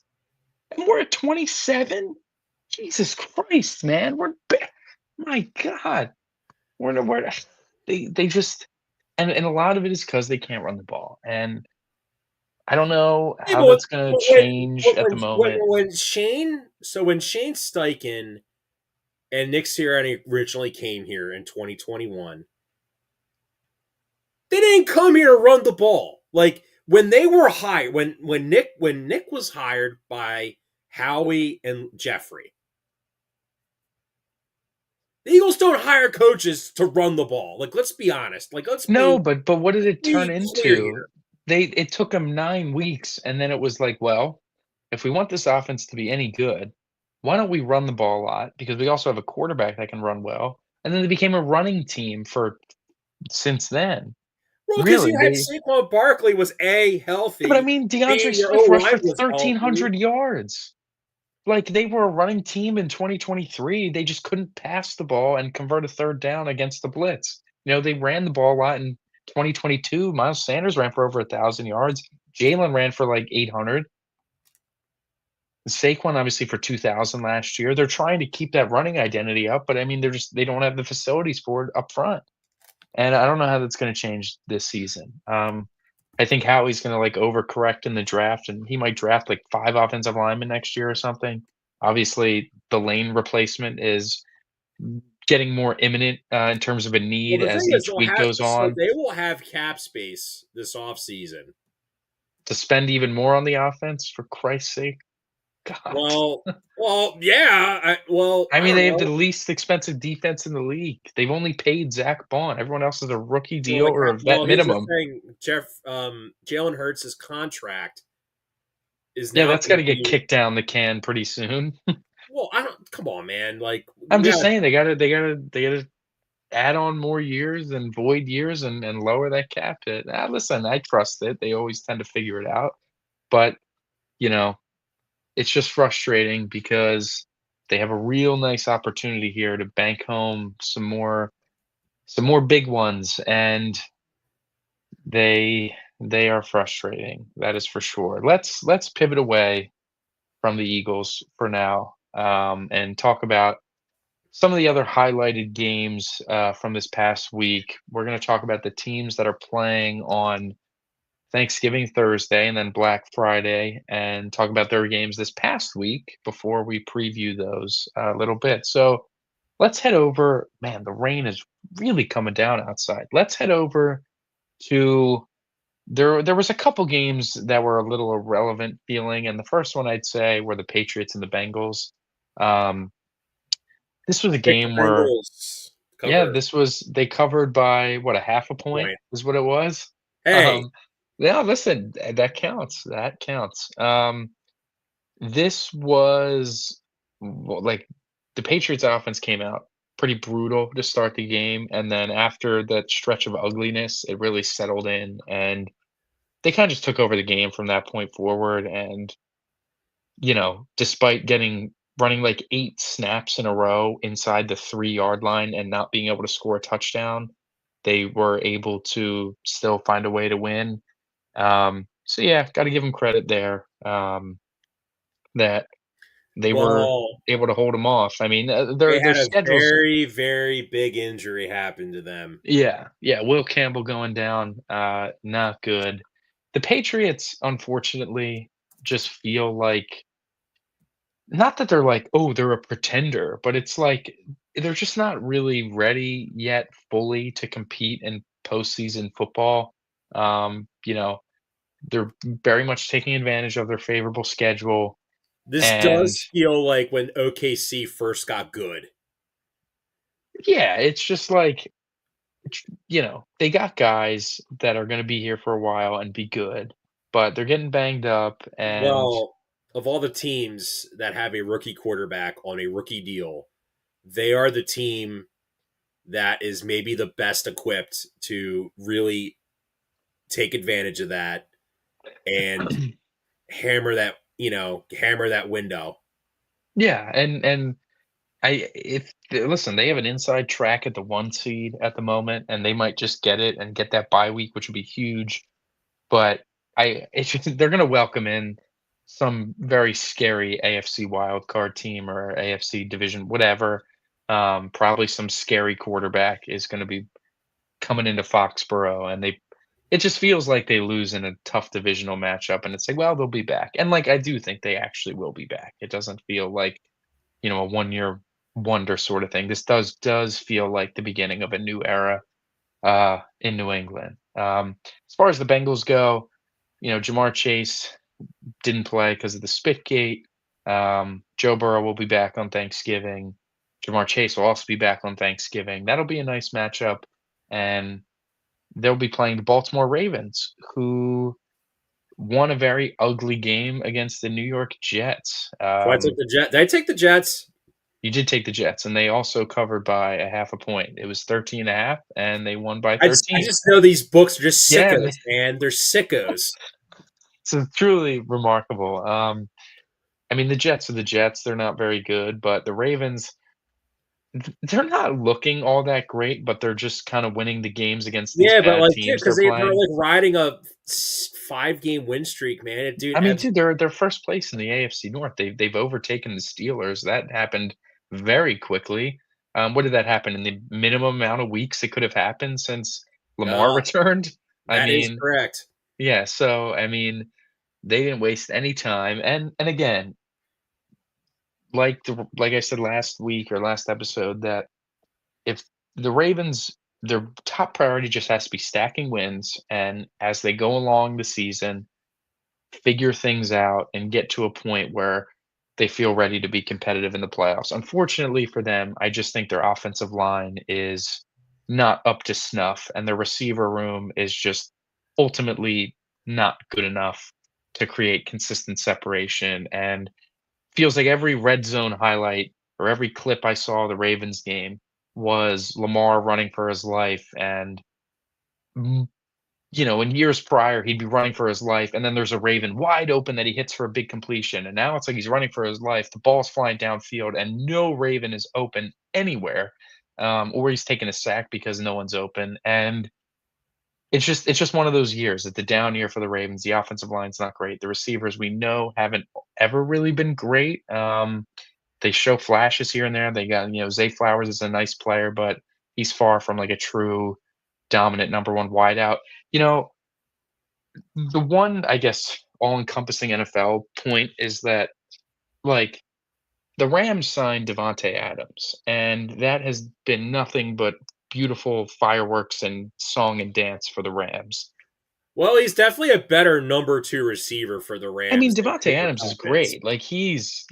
And we're at 27? Jesus Christ, man, my God, we're they just and a lot of it is because they can't run the ball, and I don't know Yeah, how that's gonna change at the when, moment. when Shane Steichen and Nick Sirianni originally came here in 2021, they didn't come here to run the ball. Like when they were hired, when Nick was hired by Howie and Jeffrey, the Eagles don't hire coaches to run the ball. Like let's be honest. Like No, but what did it turn be clear into? here. It took them 9 weeks, and then it was like, "Well, if we want this offense to be any good, why don't we run the ball a lot? Because we also have a quarterback that can run well." And then they became a running team for since then. Well, because Really, you had they Saquon Barkley was A Yeah, but I healthy, mean, B DeAndre your Swift O rushed for line was healthy. 1,300 yards. Like, they were a running team in 2023, they just couldn't pass the ball and convert a 3rd down against the blitz. They ran the ball a lot in 2022. Miles Sanders ran for over 1,000 yards. Jalen ran for, like, 800. Saquon, obviously, for 2,000 last year. They're trying to keep that running identity up, but, I mean, they don't have the facilities for it up front. And I don't know how that's gonna change this season. I think Howie's gonna, like, overcorrect in the draft, and he might draft, like, 5 offensive linemen next year or something. Obviously, the lane replacement is getting more imminent, in terms of a Well, need the thing as is, each week goes on. they will have cap space this offseason. To spend even more on the offense, for Christ's sake. God. Yeah. I I mean, don't they have the know. least expensive defense in the league. They've only paid Zach Bond. Everyone else is a rookie Well, deal or a vet here's the minimum. thing, Jalen Hurts' contract is Yeah, now that's going to gotta get be. kicked down the can pretty soon. Well, I don't. Come on, man. Like I'm we just got. saying they gotta add on more years and void years and lower that cap hit. Listen, I trust it. They always tend to figure it out. But, you know, it's just frustrating because they have a real nice opportunity here to bank home some more big ones, and they are frustrating. That is for sure. Let's pivot away from the Eagles for now, and talk about some of the other highlighted games from this past week. We're going to talk about the teams that are playing on Thanksgiving Thursday and then Black Friday, and talk about their games this past week before we preview those a little bit. So let's head over. Man, the rain is really coming down outside. Let's head over to there was a couple games that were a little irrelevant feeling, and the first one I'd say were the Patriots and the Bengals. Um, this was a Pick the game where Bengals. yeah, Cover this was they covered by what, a half a point point. is what it was. Hey, Um, yeah, listen, that counts. That counts. This was like the Patriots offense came out pretty brutal to start the game, and then after that stretch of ugliness, it really settled in, and they kind of just took over the game from that point forward. And despite getting running like 8 snaps in a row inside the 3-yard line and not being able to score a touchdown, they were able to still find a way to win. So yeah, got to give them credit there. That they were well, able to hold them off. I mean, they their had a schedules. very, very big injury happen to them. Yeah, yeah. Will Campbell going down, not good. The Patriots, unfortunately, just feel like not that they're like, oh, they're a pretender, but it's like they're just not really ready yet fully to compete in postseason football. They're very much taking advantage of their favorable schedule, This and does feel like when OKC first got good. yeah, it's just like they got guys that are going to be here for a while and be good, but they're getting banged up, and Well, of all the teams that have a rookie quarterback on a rookie deal, they are the team that is maybe the best equipped to really take advantage of that and hammer that window. yeah, and I if listen, they have an inside track at the 1 seed at the moment, and they might just get it and get that bye week, which would be huge. But it's just they're gonna welcome in some very scary AFC wild card team or AFC division, whatever. Probably some scary quarterback is gonna be coming into Foxborough, and it just feels like they lose in a tough divisional matchup, and it's like, well, they'll be back. And like I do think they actually will be back. It doesn't feel like a 1-year wonder sort of thing. This does feel like the beginning of a new era in New England. As far as the Bengals go, Jamar Chase didn't play because of the spit gate. Joe Burrow will be back on Thanksgiving. Jamar Chase will also be back on Thanksgiving. That'll be a nice matchup, and they'll be playing the Baltimore Ravens, who won a very ugly game against the New York Jets. So I took the Jet. Did I take the Jets? You did take the Jets, and they also covered by a half a point. It was 13 and a half, and they won by I 13. just know these books are just Yeah, sickos, man. They're sickos. so truly remarkable. I mean, the Jets are the Jets. They're not very good, but the Ravens, they're not looking all that great, but they're just kind of winning the games against these Yeah, but bad like, yeah, teams because they're they're playing. like riding a 5 game win streak, man. Dude, I mean, dude, they're first place in the AFC North. They've overtaken the Steelers. That happened very quickly. What did that happen in the minimum amount of weeks it could have happened since Lamar returned? I that is mean, correct. yeah. So I mean, they didn't waste any time. And again, like I said last week or last episode, that if the Ravens, their top priority just has to be stacking wins, and as they go along the season, figure things out and get to a point where they feel ready to be competitive in the playoffs. Unfortunately for them, I just think their offensive line is not up to snuff, and their receiver room is just ultimately not good enough to create consistent separation. And feels like every red zone highlight or every clip I saw of the Ravens game was Lamar running for his life. And in years prior, he'd be running for his life, and then there's a Raven wide open that he hits for a big completion, and now it's like he's running for his life. The ball's flying downfield, and no Raven is open anywhere, or he's taking a sack because no one's open. And it's just one of those years. It's the down year for the Ravens. The offensive line's not great. The receivers we know haven't ever really been great. They show flashes here and there. They got Zay Flowers is a nice player, but he's far from like a true dominant number one wideout. You know, the one, I guess, all-encompassing NFL point is that, like, the Rams signed Devontae Adams, and that has been nothing but beautiful fireworks and song and dance for the Rams. Well, he's definitely a better number two receiver for the I mean, Rams than Devontae Cooper Adams is Kupp is. great. Like he's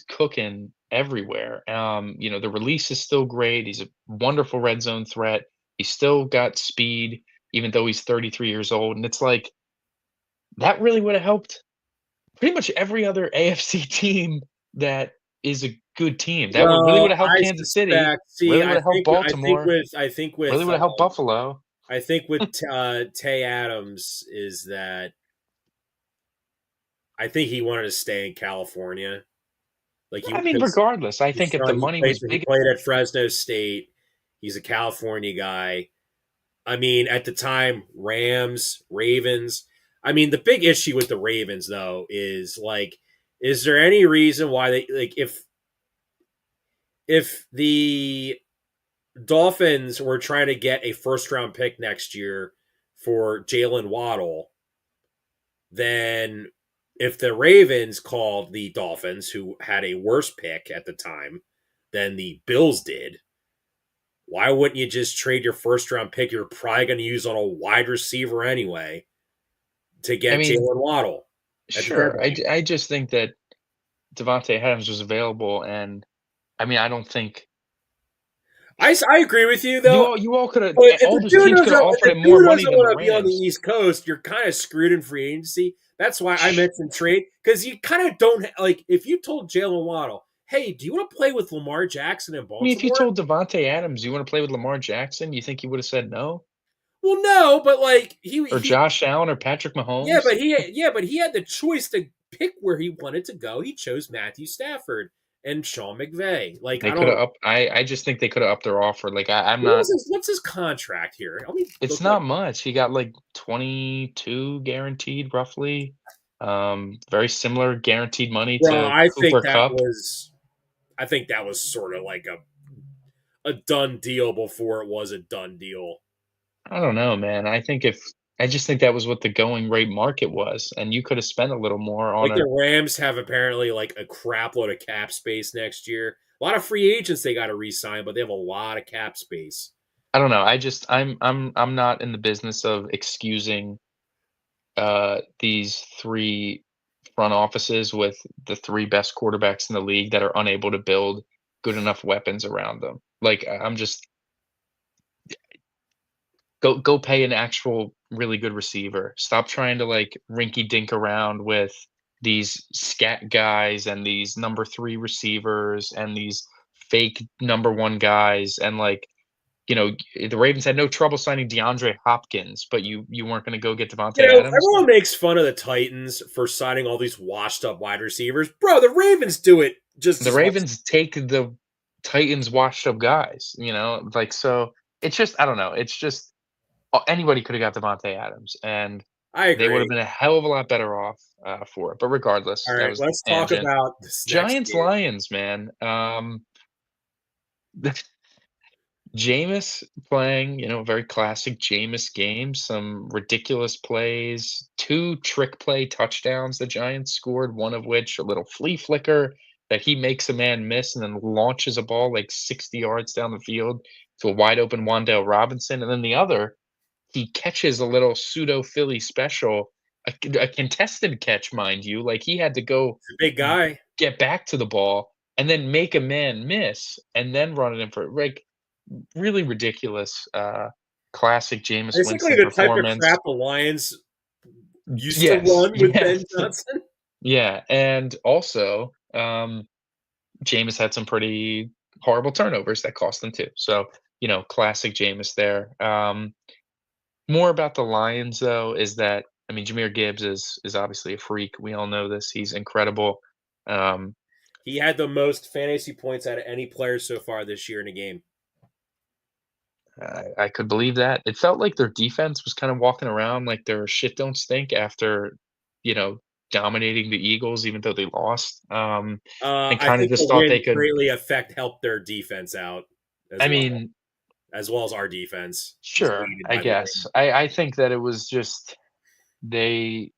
cooking everywhere. The release is still great. He's a wonderful red zone threat. He's still got speed, even though he's 33 years old. And it's like that really would have helped pretty much every other AFC team that is a good team. That would really Well, would have helped I Kansas City. suspect. See, Really would have helped Baltimore. I think Really with would have helped Buffalo. Tay Adams is that I think he wanted to stay in California. Like I mean, because regardless, I he's think if the from money was he big, played at Fresno State. He's a California guy. I mean, at the time, Rams, Ravens. I mean, the big issue with the Ravens though is like, is there any reason why they like if the Dolphins were trying to get a first round pick next year for Jalen Waddle, then if the Ravens called the Dolphins, who had a worse pick at the time than the Bills did, why wouldn't you just trade your first round pick you're probably going to use on a wide receiver anyway to I get mean, Jalen Waddle at the sure. deadline? I just think that Devontae Adams was available, and I mean, I don't think I agree with you though. you all could have But if all the those dude teams doesn't could have if offered the him more dude money doesn't than the want to be on the Rams. East Coast, you're kind of screwed in free agency. That's why I mentioned trade because you kind of don't like if you told Jalen Waddle, "Hey, do you want to play with Lamar Jackson in I mean, if you Baltimore?" told Devontae Adams you want to play with Lamar Jackson, you think he would have said no? Well, no, but like Or Josh Allen or Patrick Mahomes? but he had the choice to pick where he wanted to go. He chose Matthew Stafford and Sean McVay. Like They I could have don't. up I just think they could have upped their offer. Like I'm not What's his contract here? Let me it's look up. not much. He got like 22 guaranteed roughly. Very similar guaranteed money Well, to Cooper Cup. I think that was sort of like a done deal before it was a done deal. I don't know, man. I just think that was what the going rate market was, and you could have spent a little more on Like a the Rams have apparently like a crap load of cap space next year. A lot of free agents they got to re-sign, but they have a lot of cap space. I don't know. I'm not in the business of excusing these three front offices with the three best quarterbacks in the league that are unable to build good enough weapons around them. Like I'm just go pay an actual really good receiver. Stop trying to like rinky dink around with these scat guys and these number three receivers and these fake number one guys and like the Ravens had no trouble signing DeAndre Hopkins, but you weren't going to go get You Devontae know, Adams. everyone makes fun of the Titans for signing all these washed up wide receivers. Bro, the Ravens do it just The as much. Ravens take the Titans washed up guys, like so. It's just I don't know. It's just anybody could have got Devontae Adams, and I they would have agree. been a hell of a lot better off for it. But All regardless, that right, was the let's talk tangent. about this next Giants game. Lions, man. Jameis playing, a very classic Jameis game. Some ridiculous plays, two trick play touchdowns the Giants scored. One of which a little flea flicker that he makes a man miss and then launches a ball like 60 yards down the field to a wide open Wandale Robinson, and then the other he catches a little pseudo Philly special, a contested catch, mind you. Like he had to go The big guy. get back to the ball and then make a man miss and then run it in for like really ridiculous. Classic Jameis Basically Winston the type of crap performance. the Lions used to Yes, run with yes, Ben Johnson. yeah, and also Jameis had some pretty horrible turnovers that cost them too. So classic Jameis there. More about the Lions, though, is that I mean, Jahmyr Gibbs is obviously a freak. We all know this. He's incredible. Um, He had the most fantasy points out of any player so far this year in a game. I could believe that. It felt like their defense was kind of walking around like their shit don't stink after, you know, dominating the Eagles, even though they lost. And I kind of think the just thought they win could. greatly helped their defense out I well, mean, as well as our defense was sure, aided I by the guess. win. I think that it was just they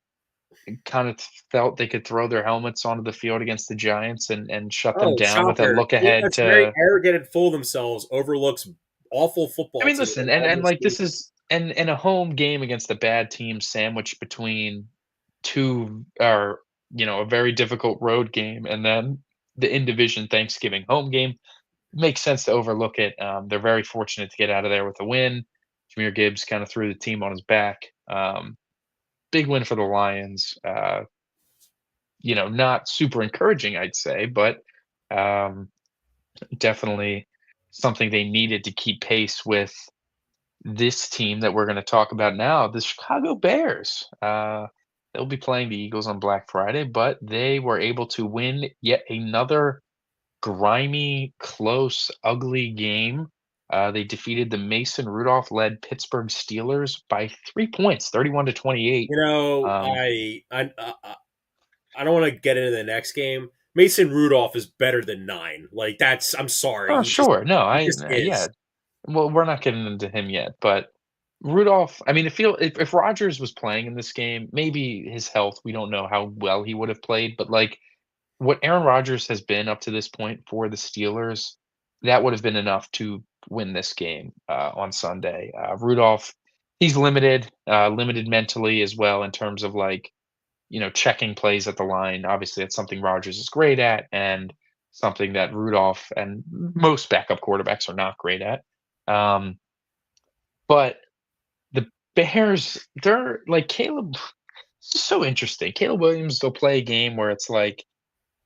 kind of felt they could throw their helmets onto the field against the Giants and shut them Oh, down with a shocker! look Team ahead that's very to arrogant and full of themselves overlooks awful I football mean, teams listen, and and all and, their like, this is staples. and a home game against a bad team sandwiched between 2 or, a very difficult road game, and then the in division Thanksgiving home game, makes sense to overlook it. They're very fortunate to get out of there with a win. Jahmyr Gibbs kinda threw the team on his back. Big win for the Lions. Not super encouraging, I'd say, but, um, definitely something they needed to keep pace with this team that we're gonna talk about now, the Chicago Bears. They'll be playing the Eagles on Black Friday, but they were able to win yet another grimy, close, ugly game. They defeated the Mason Rudolph-led Pittsburgh Steelers by 3 points, 31 to 28. You know, Um, I don't want to get into the next game. Mason Rudolph is better than 9. Like that's I'm sorry. oh, sure. No, He just yeah. is. Well, we're not getting into him yet, but Rudolph, I mean, if Rodgers was playing in this game, maybe his health, we don't know how well he would have played, but like what Aaron Rodgers has been up to this point for the Steelers, that would have been enough to win this game on Sunday. Rudolph, he's limited mentally as well in terms of like checking plays at the line. Obviously, it's something Rodgers is great at, and something that Rudolph and most backup quarterbacks are not great at. Um, but the Bears, they're like Caleb. It's so interesting. Caleb Williams, they'll play a game where it's like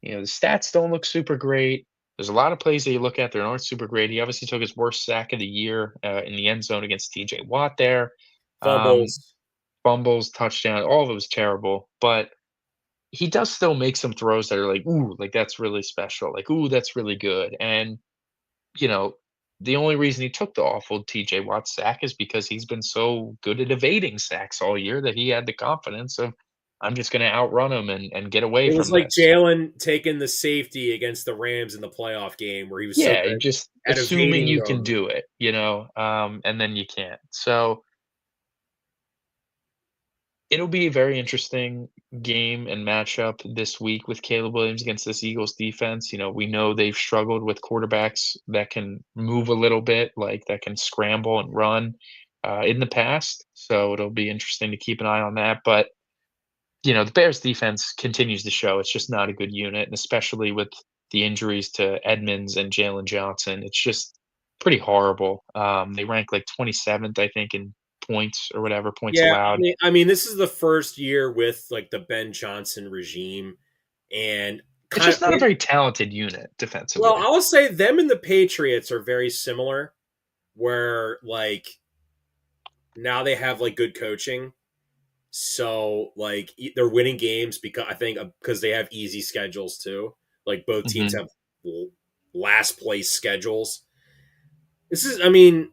the stats don't look super great. There's a lot of plays that you look at that aren't super great. He obviously took his worst sack of the year in the end zone against TJ Watt there. Um, Fumbles. Fumbles, touchdown, all of it was terrible. But he does still make some throws that are like, ooh, like that's really special. Like, ooh, that's really good. And, you know, the only reason he took the awful TJ Watt sack is because he's been so good at evading sacks all year that he had the confidence of, I'm just going to outrun him and get away It was from like this. Jalen taking the safety against the Rams in the playoff game where he was so Yeah, good just at assuming evading you can them. do it, and then you can't. So it'll be a very interesting game and matchup this week with Caleb Williams against this Eagles defense. We know they've struggled with quarterbacks that can move a little bit, like that can scramble and run in the past. So it'll be interesting to keep an eye on that. But the Bears defense continues to show it's just not a good unit, and especially with the injuries to Edmonds and Jalen Johnson, it's just pretty horrible. They rank like 27th, I think, in points or whatever points Yeah, allowed. this is the first year with like the Ben Johnson regime, and It's kind just of not a very talented unit well, defensively. I will say them and the Patriots are very similar, where like now they have like good coaching, so like they're winning games because I think because they have easy schedules too. Like both teams Mhm, have last place schedules. This is, I mean,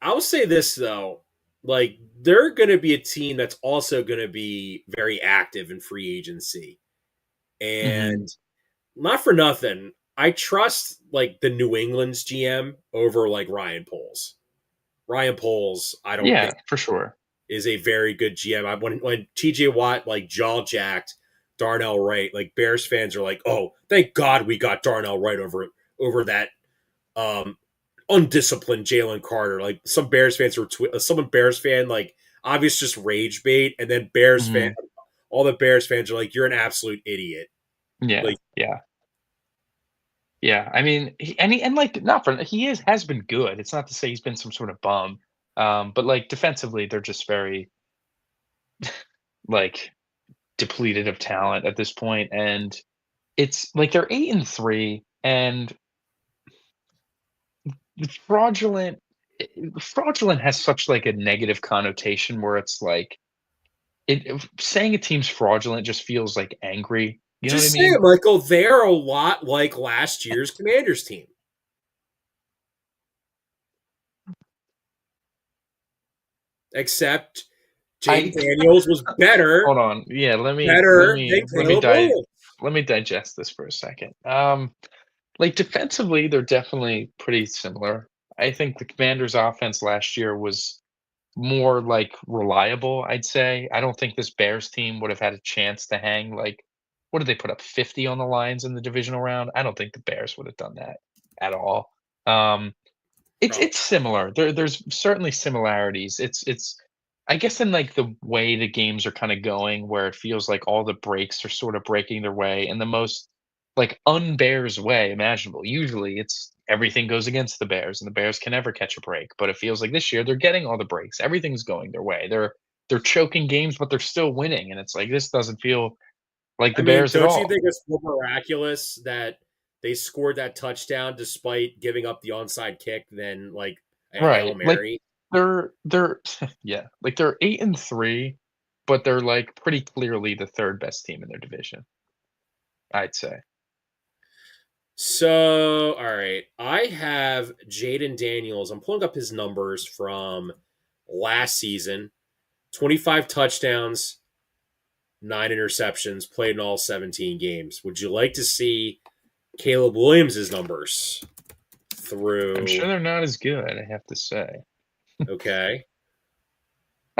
I'll say this though, like they're going to be a team that's also going to be very active in free agency, mhm. and not for nothing, I trust like the New England's GM over like Ryan Poles. Ryan Poles, I don't think Yeah, for sure. is a very good GM. When TJ Watt like jaw jacked Darnell Wright, like Bears fans are like, "Oh, thank God we got Darnell Wright over that um undisciplined Jalen Carter." Like some Bears fans were some Bears fan like obvious just rage bait, and then Bears fan Mhm. all the Bears fans are like, "You're an absolute idiot." Yeah, Like yeah, yeah. I mean, like, not for he has been good. It's not to say he's been some sort of bum, but, like, defensively, they're just very, like, depleted of talent at this point, and it's like they're 8-3, and fraudulent fraudulent has such, like, a negative connotation where it's like saying a team's fraudulent just feels, like, angry, you know what I just say mean? it, Michael. They're a lot like last year's Commanders team, except I Jaden Daniels was better, hold on. Yeah, better than Caleb Williams. let me digest this for a second. Like, defensively, they're definitely pretty similar. I think the Commanders' offense last year was more, like, reliable, I'd say. I don't think this Bears team would have had a chance to hang, like what did they put up, 50 on the Lions in the divisional round? I don't think the Bears would have done that at all. Um It's similar. There's certainly similarities. It's I guess in, like, the way the games are kinda going, where it feels like all the breaks are sort of breaking their way in the most, like, un-Bears way imaginable. Usually, it's everything goes against the Bears, and the Bears can never catch a break, but it feels like this year they're getting all the breaks. Everything's going their way. They're choking games, but they're still winning, and it's like, this doesn't feel like I the mean, Bears at don't you all. think it's more miraculous that they scored that touchdown despite giving up the onside kick than like a Hail Right, like, Mary? they're yeah, like, they're 8-3, but they're, like, pretty clearly the 3rd best team in their division, I'd say. So, all right. I have Jaden Daniels. I'm pulling up his numbers from last season 25 touchdowns, 9 interceptions, played in all 17 games. Would you like to see Caleb Williams' numbers I'm sure through? they're not as good, I have to say. Okay.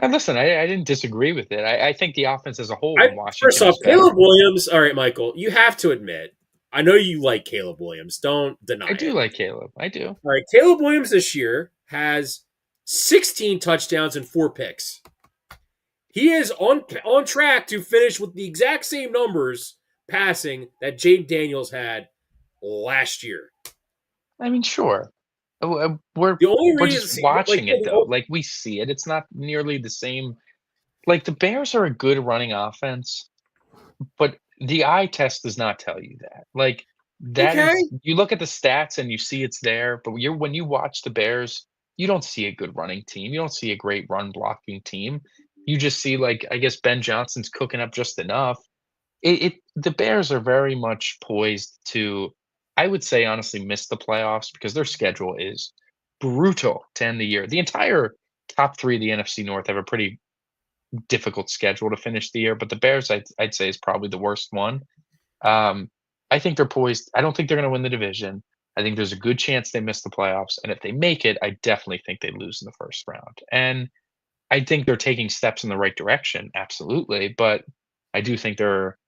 And listen, I didn't disagree with it. I think the offense as a whole I in First Washington off, is Caleb better. Williams. All right, Michael, you have to admit, I know you like Caleb Williams. Don't I deny do it. like Caleb, I do. All right, Caleb Williams this year has 16 touchdowns and 4 picks. He is on track to finish with the exact same numbers passing that Jade Daniels had last year. I mean, sure. We're The only we're just reason, like, watching it, though, like, we see it, it's not nearly the same. Like, the Bears are a good running offense, but the eye test does not tell you that. Like, that okay, is you look at the stats and you see it's there, but when you watch the Bears, you don't see a good running team. You don't see a great run blocking team. You just see, like, I guess Ben Johnson's cooking up just enough. The Bears are very much poised to, I would say, honestly, miss the playoffs because their schedule is brutal to end the year. The entire top 3 of the NFC North have a pretty difficult schedule to finish the year, but the Bears, I'd say, is probably the worst one. Um, I think they're poised. I don't think they're going to win the division. I think there's a good chance they miss the playoffs, and if they make it, I definitely think they lose in the first round. And I think they're taking steps in the right direction, absolutely. But I do think they're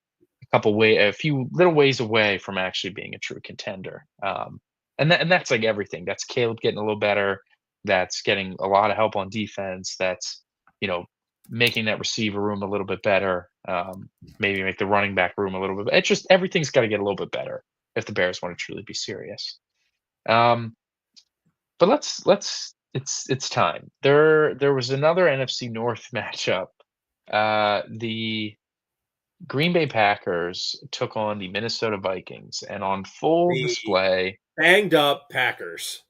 a few little ways away from actually being a true contender. And that's like everything. That's Caleb getting a little better. That's getting a lot of help on defense. That's, you know, making that receiver room a little bit better. Maybe make the running back room a little bit. It's just everything's got to get a little bit better if the Bears want to truly be serious. Um, but it's time. There was another NFC North matchup. The Green Bay Packers took on the Minnesota Vikings, and on full the display, banged up Packers.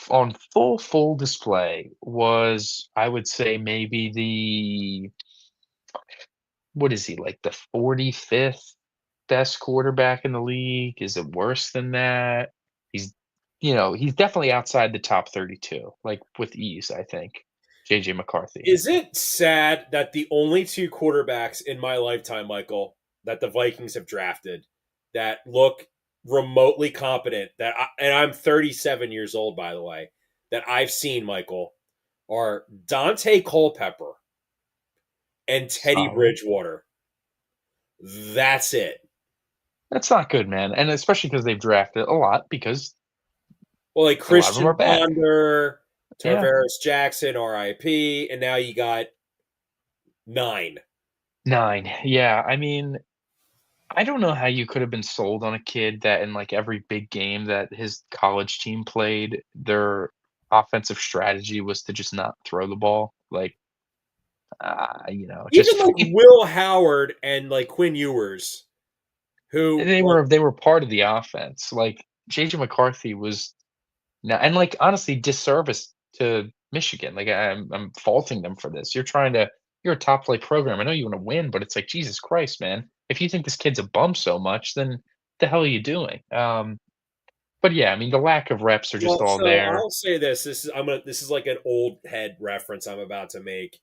on full display was, I would say, maybe the what is he, like, the 45th best quarterback in the league? Is it worse than that? He's he's definitely outside the top 32, like, with ease, I think. JJ McCarthy. Is it sad that the only two quarterbacks in my lifetime, Michael, that the Vikings have drafted that look remotely competent, and I'm 37 years old, by the way, that I've seen, Michael, are Dante Culpepper and Teddy Solid. Bridgewater. That's it. That's not good, man, and especially because 'cause they've drafted a lot because Well, like a lot of them are Christian back. Ponder, Yeah. Tarvaris Jackson, RIP, and now you got 9. 9. Yeah, I mean, I don't know how you could have been sold on a kid that in, like, every big game that his college team played, their offensive strategy was to just not throw the ball. Like, Even just like Will Howard and like Quinn Ewers, who they like were they were part of the offense. Like, JJ McCarthy was no, and, like, honestly, disservice to Michigan. Like, I'm faulting them for this. You're a top flight program. I know you wanna win, but it's like, Jesus Christ, man. If you think this kid's a bum so much, then the hell are you doing? But yeah, I mean, the lack of reps are just well, all so there. I'll say this. This is like an old head reference I'm about to make.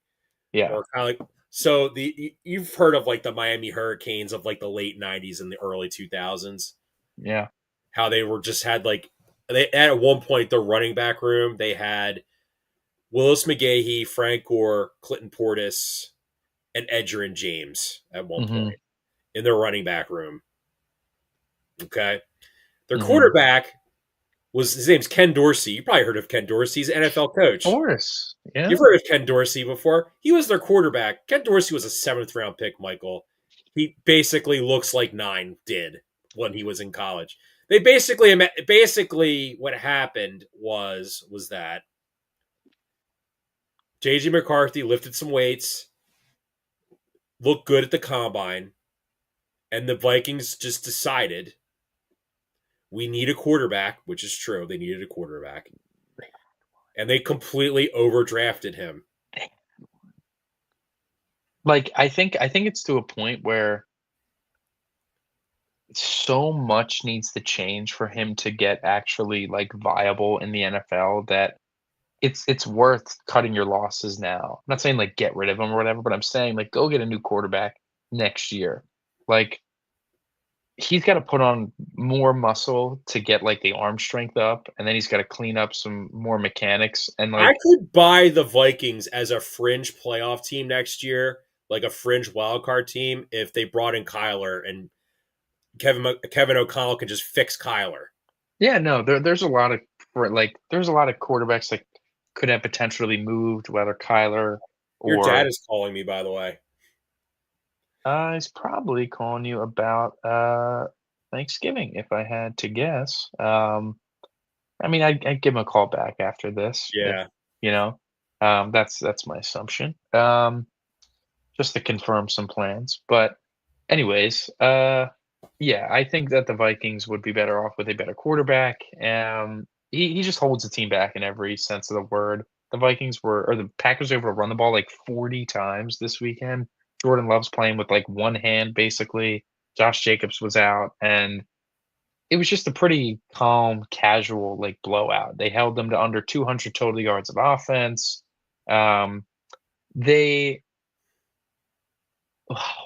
Yeah, Or kind of like so you've heard of like the Miami Hurricanes of like the late 90s and the early 2000s, yeah. how they were just had like they at one point the running back room, they had Willis McGahee, Frank Gore, Clinton Portis, and Edgerrin James at one Mhm, point in their running back room. Okay. Their mhm. quarterback was his name's Ken Dorsey. You probably heard of Ken Dorsey. He's an NFL coach. Course, yeah. You've heard of Ken Dorsey before. He was their quarterback. Ken Dorsey was a seventh round pick, Michael. He basically looks like Nine did when he was in college. They basically what happened was that JJ McCarthy lifted some weights, looked good at the combine, and the Vikings just decided we need a quarterback, which is true. They needed a quarterback. And they completely overdrafted him. Like, I think it's to a point where so much needs to change for him to get actually, like, viable in the NFL that it's worth cutting your losses now. I'm not saying, like, get rid of him or whatever, but I'm saying, like, go get a new quarterback next year. Like, he's gotta put on more muscle to get, like, the arm strength up, and then he's gotta clean up some more mechanics, and, I like, could buy the Vikings as a fringe playoff team next year, like a fringe wildcard team, if they brought in Kyler and Kevin O'Connell can just fix Kyler. yeah, no, there's a lot of there's a lot of quarterbacks that could have potentially moved, whether Kyler Your dad or is calling me, by the way. he's probably calling you about, Thanksgiving, if I had to guess. I mean, I'd give him a call back after this if, Yeah. you know, that's my assumption, just to confirm some plans, but anyways, yeah, I think that the Vikings would be better off with a better quarterback. He just holds the team back in every sense of the word. The Packers were able to run the ball like 40 times this weekend. Jordan Love's playing with like one hand basically. Josh Jacobs was out, and it was just a pretty calm, casual like blowout. They held them to under 200 total yards of offense. Um, they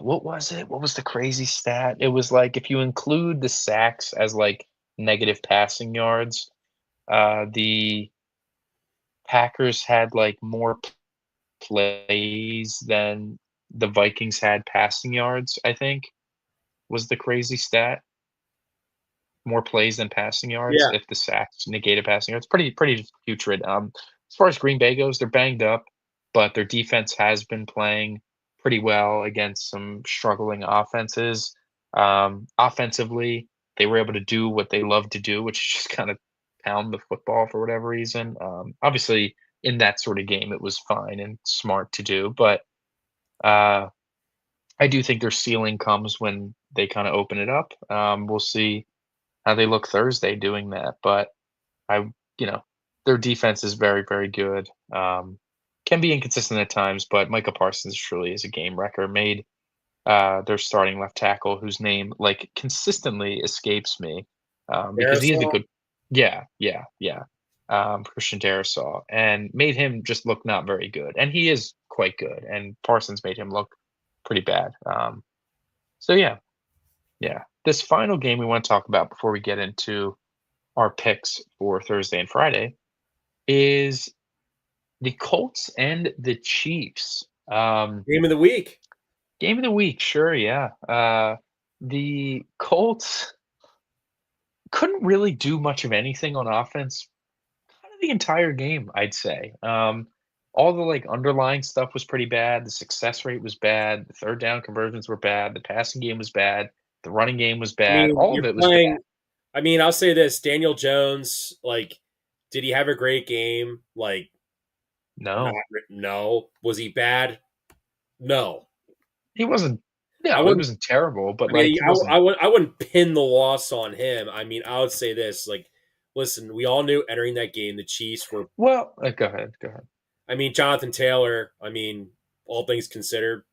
what was it? What was the crazy stat? It was like if you include the sacks as like negative passing yards, the Packers had like more plays than the Vikings had passing yards, I think was the crazy stat. More plays than passing yards Yeah. if the sacks negated passing yards. Pretty putrid. As far as Green Bay goes, they're banged up, but their defense has been playing pretty well against some struggling offenses. Offensively, they were able to do what they love to do, which is just kind of pound the football for whatever reason. Obviously, in that sort of game, it was fine and smart to do, but uh, I do think their ceiling comes when they kind of open it up. We'll see how they look Thursday doing that. But I, you know, their defense is very, very good. Can be inconsistent at times, but Micah Parsons truly is a game wrecker. Made their starting left tackle, whose name like consistently escapes me, because he is a Marisol? good, yeah, Christian Darrisaw, and made him just look not very good, and he is quite good, and Parsons made him look pretty bad. So yeah. This final game we want to talk about before we get into our picks for Thursday and Friday is the Colts and the Chiefs. Game of the week. Game of the week, sure, yeah. The Colts couldn't really do much of anything on offense kind of the entire game, I'd say. All the like underlying stuff was pretty bad. The success rate was bad. The third down conversions were bad. The passing game was bad. The running game was I bad. mean, All of you're it was bad. playing. I mean, I'll say this: Daniel Jones, like, did he have a great game? Like, not. No, No. Was he bad? No. he wasn't. I No, he wouldn't. wasn't terrible, but I mean, like he wasn't. I wouldn't pin the loss on him. I mean, I would say this: like, listen, we all knew entering that game the Chiefs were. Well, go ahead, go ahead. I mean, Jonathan Taylor. I mean, all things considered,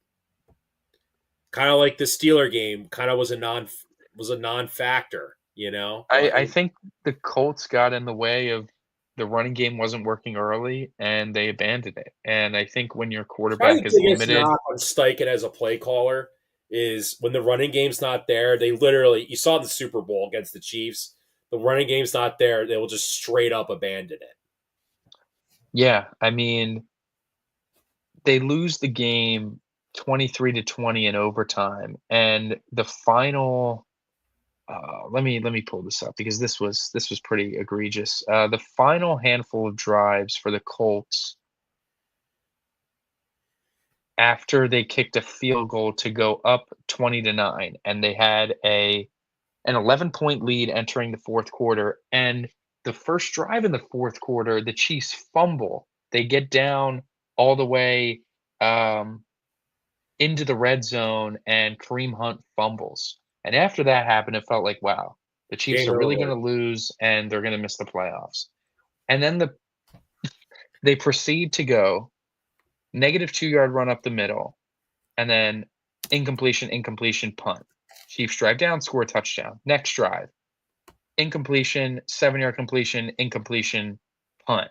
kind of like the Steeler game, kind of was a non factor. You know, I think the Colts got in the way of the running game wasn't working early, and they abandoned it. And I think when your probably quarterback is the biggest limited, knock on Steichen as a play caller is when the running game's not there. They literally, you saw the Super Bowl against the Chiefs. The running game's not there. They will just straight up abandon it. yeah, I mean, they lose the game 23-20 in overtime, and the final let me pull this up because this was pretty egregious. The final handful of drives for the Colts after they kicked a field goal to go up 20-9, and they had an 11-point lead entering the fourth quarter. And the first drive in the fourth quarter, the Chiefs fumble. They get down all the way into the red zone, and Kareem Hunt fumbles. And after that happened, it felt like, wow, the Chiefs Game are really going over. to lose and they're going to miss the playoffs. And then they proceed to go -2-yard run up the middle, and then incompletion, punt. Chiefs drive down, score a touchdown. Next drive, incompletion, 7-yard completion, incompletion, punt.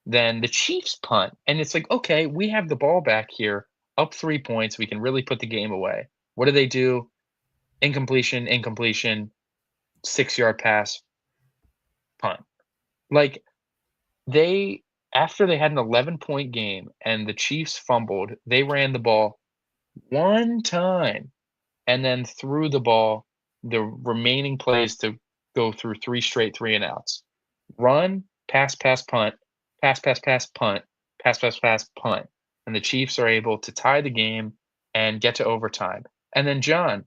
Then the Chiefs punt, and it's like, okay, we have the ball back here, up 3 points. We can really put the game away. What do they do? Incompletion, 6-yard pass, punt. Like they after they had an 11-point game and the Chiefs fumbled, they ran the ball one time and then threw the ball the remaining plays to go through 3 straight 3 and outs. Run, pass, pass, punt, pass, pass, pass, punt, pass, pass, pass, punt. And the Chiefs are able to tie the game and get to overtime. And then, John,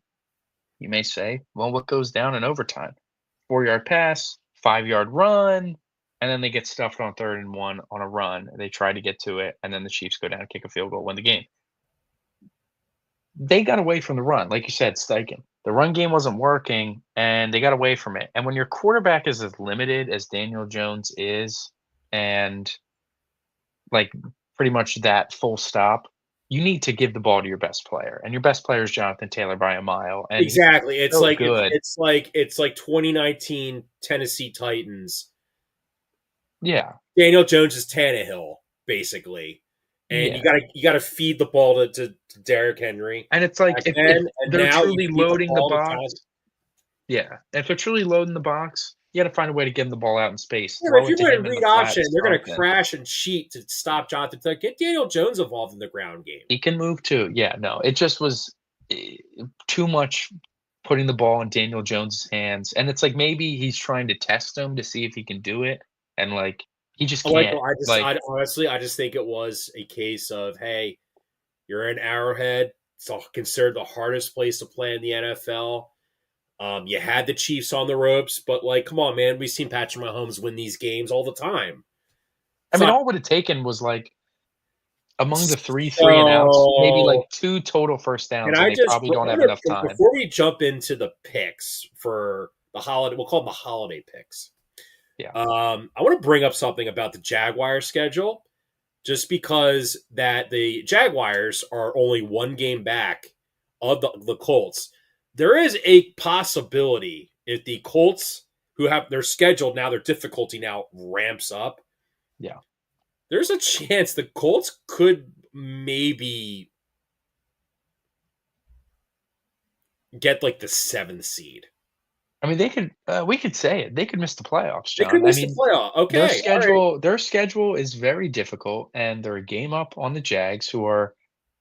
you may say, well, what goes down in overtime? 4-yard pass, 5-yard run, and then they get stuffed on 3rd and 1 on a run. They try to get to it, and then the Chiefs go down, kick a field goal, win the game. They got away from the run, like you said, Steichen. The run game wasn't working, and they got away from it. And when your quarterback is as limited as Daniel Jones is, and like pretty much that full stop, you need to give the ball to your best player. And your best player is Jonathan Taylor by a mile. And he's Exactly. It's so like good. it's like 2019 Tennessee Titans. Yeah. Daniel Jones is Tannehill, basically. And Yeah. you gotta feed the ball to Derrick Henry And it's like back if then, and they're now you truly feed the loading the ball to Jonathan. box, yeah. If they're truly loading the box, you gotta find a way to get him the ball out in space. Yeah, but if Throw it you're to going to him in the read flat, option, they're going to something. crash and cheat to stop Jonathan Taylor. Get Daniel Jones involved in the ground game. He can move too. Yeah, no, it just was too much putting the ball in Daniel Jones's hands. And it's like maybe he's trying to test him to see if he can do it. And like he just can't. Michael, Like, I honestly, I just think it was a case of, hey, you're in Arrowhead. It's considered the hardest place to play in the NFL. You had the Chiefs on the ropes, but like, come on, man, we've seen Patrick Mahomes win these games all the time. I It's mean, not all it would have taken was like among the three and outs, maybe so. like 2 total first Can downs, and I they just probably don't I'm have gonna, enough time. before we jump into the picks for the holiday, we'll call them the holiday picks. Yeah. I want to bring up something about the Jaguars schedule, just because that the Jaguars are only one game back of the Colts. There is a possibility if the Colts, who have their schedule now, their difficulty now ramps up. Yeah. There's a chance the Colts could maybe get like the 7th seed. I mean, they could. We could say it. They could miss the playoffs, They could John. I miss the mean, playoff. their Okay, all right. schedule is very difficult, and they're a game up on the Jags, who are.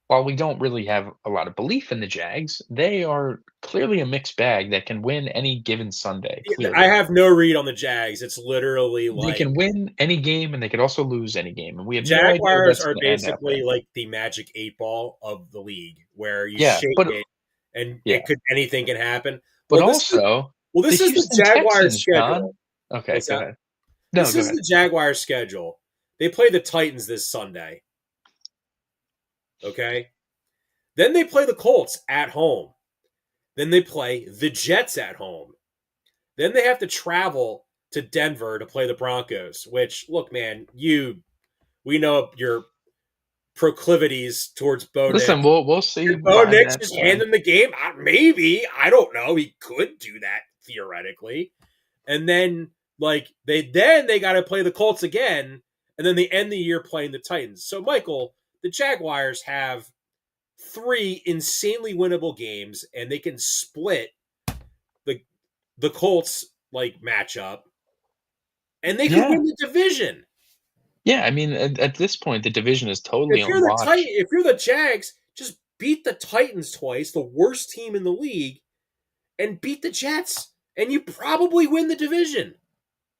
While we don't really have a lot of belief in the Jags, they are clearly a mixed bag that can win any given Sunday. I Clearly, have no read on the Jags. It's literally they like can win any game, and they could also lose any game, and we the have no idea what Jaguars that's are going to end up basically in. like the magic 8 ball of the league, where you Yeah, shake but it and yeah, anything can happen. but Well, also the this is the Houston Jaguars Texans, schedule. John. Okay, What's go that? ahead. No, This go is ahead. the Jaguars schedule. They play the Titans this Sunday. Okay. Then they play the Colts at home. Then they play the Jets at home. Then they have to travel to Denver to play the Broncos, which, look, man, we know your proclivities towards Bo Nix. Listen, we'll see Did Bo by Nix that just hand time. them the game? Maybe. I don't know. He could do that theoretically. And then they got to play the Colts again, and then they end the year playing the Titans. So, Michael, the Jaguars have 3 insanely winnable games, and they can split the Colts matchup, and they could Yeah, win the division. yeah. I mean, at this point, the division is totally on watch. If you're the Jags, just beat the Titans twice, the worst team in the league, and beat the Jets, and you probably win the division.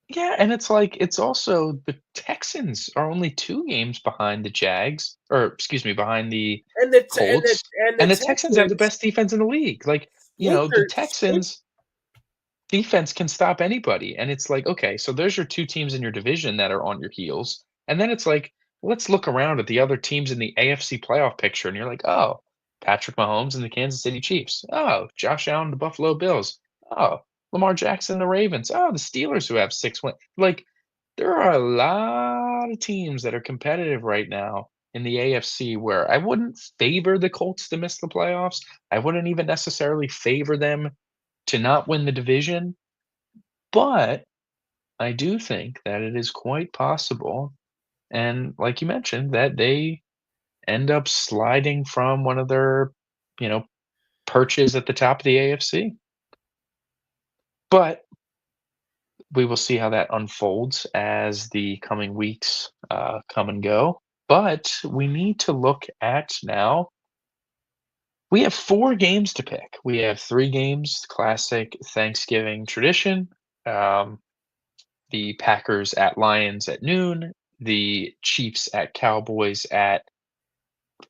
Yeah, and it's like it's also the Texans are only 2 games behind the Jags, or excuse me, behind the And the and the Colts, and the and the Texans have the Texans best defense in the league. Like, split the their split. Texans defense can stop anybody. And it's like, okay, so there's your 2 teams in your division that are on your heels. And then it's like, let's look around at the other teams in the AFC playoff picture. And you're like, oh, Patrick Mahomes and the Kansas City Chiefs. Oh, Josh Allen, the Buffalo Bills. Oh, Lamar Jackson, the Ravens. Oh, the Steelers who have 6 wins. Like, there are a lot of teams that are competitive right now in the AFC where I wouldn't favor the Colts to miss the playoffs. I wouldn't even necessarily favor them to not win the division, but I do think that it is quite possible, and like you mentioned, that they end up sliding from one of their, you know, perches at the top of the AFC. But we will see how that unfolds as the coming weeks come and go. But we need to look at now. We have 4 games to pick. We have 3 games, classic Thanksgiving tradition. Um, the Packers at Lions at noon, the Chiefs at Cowboys at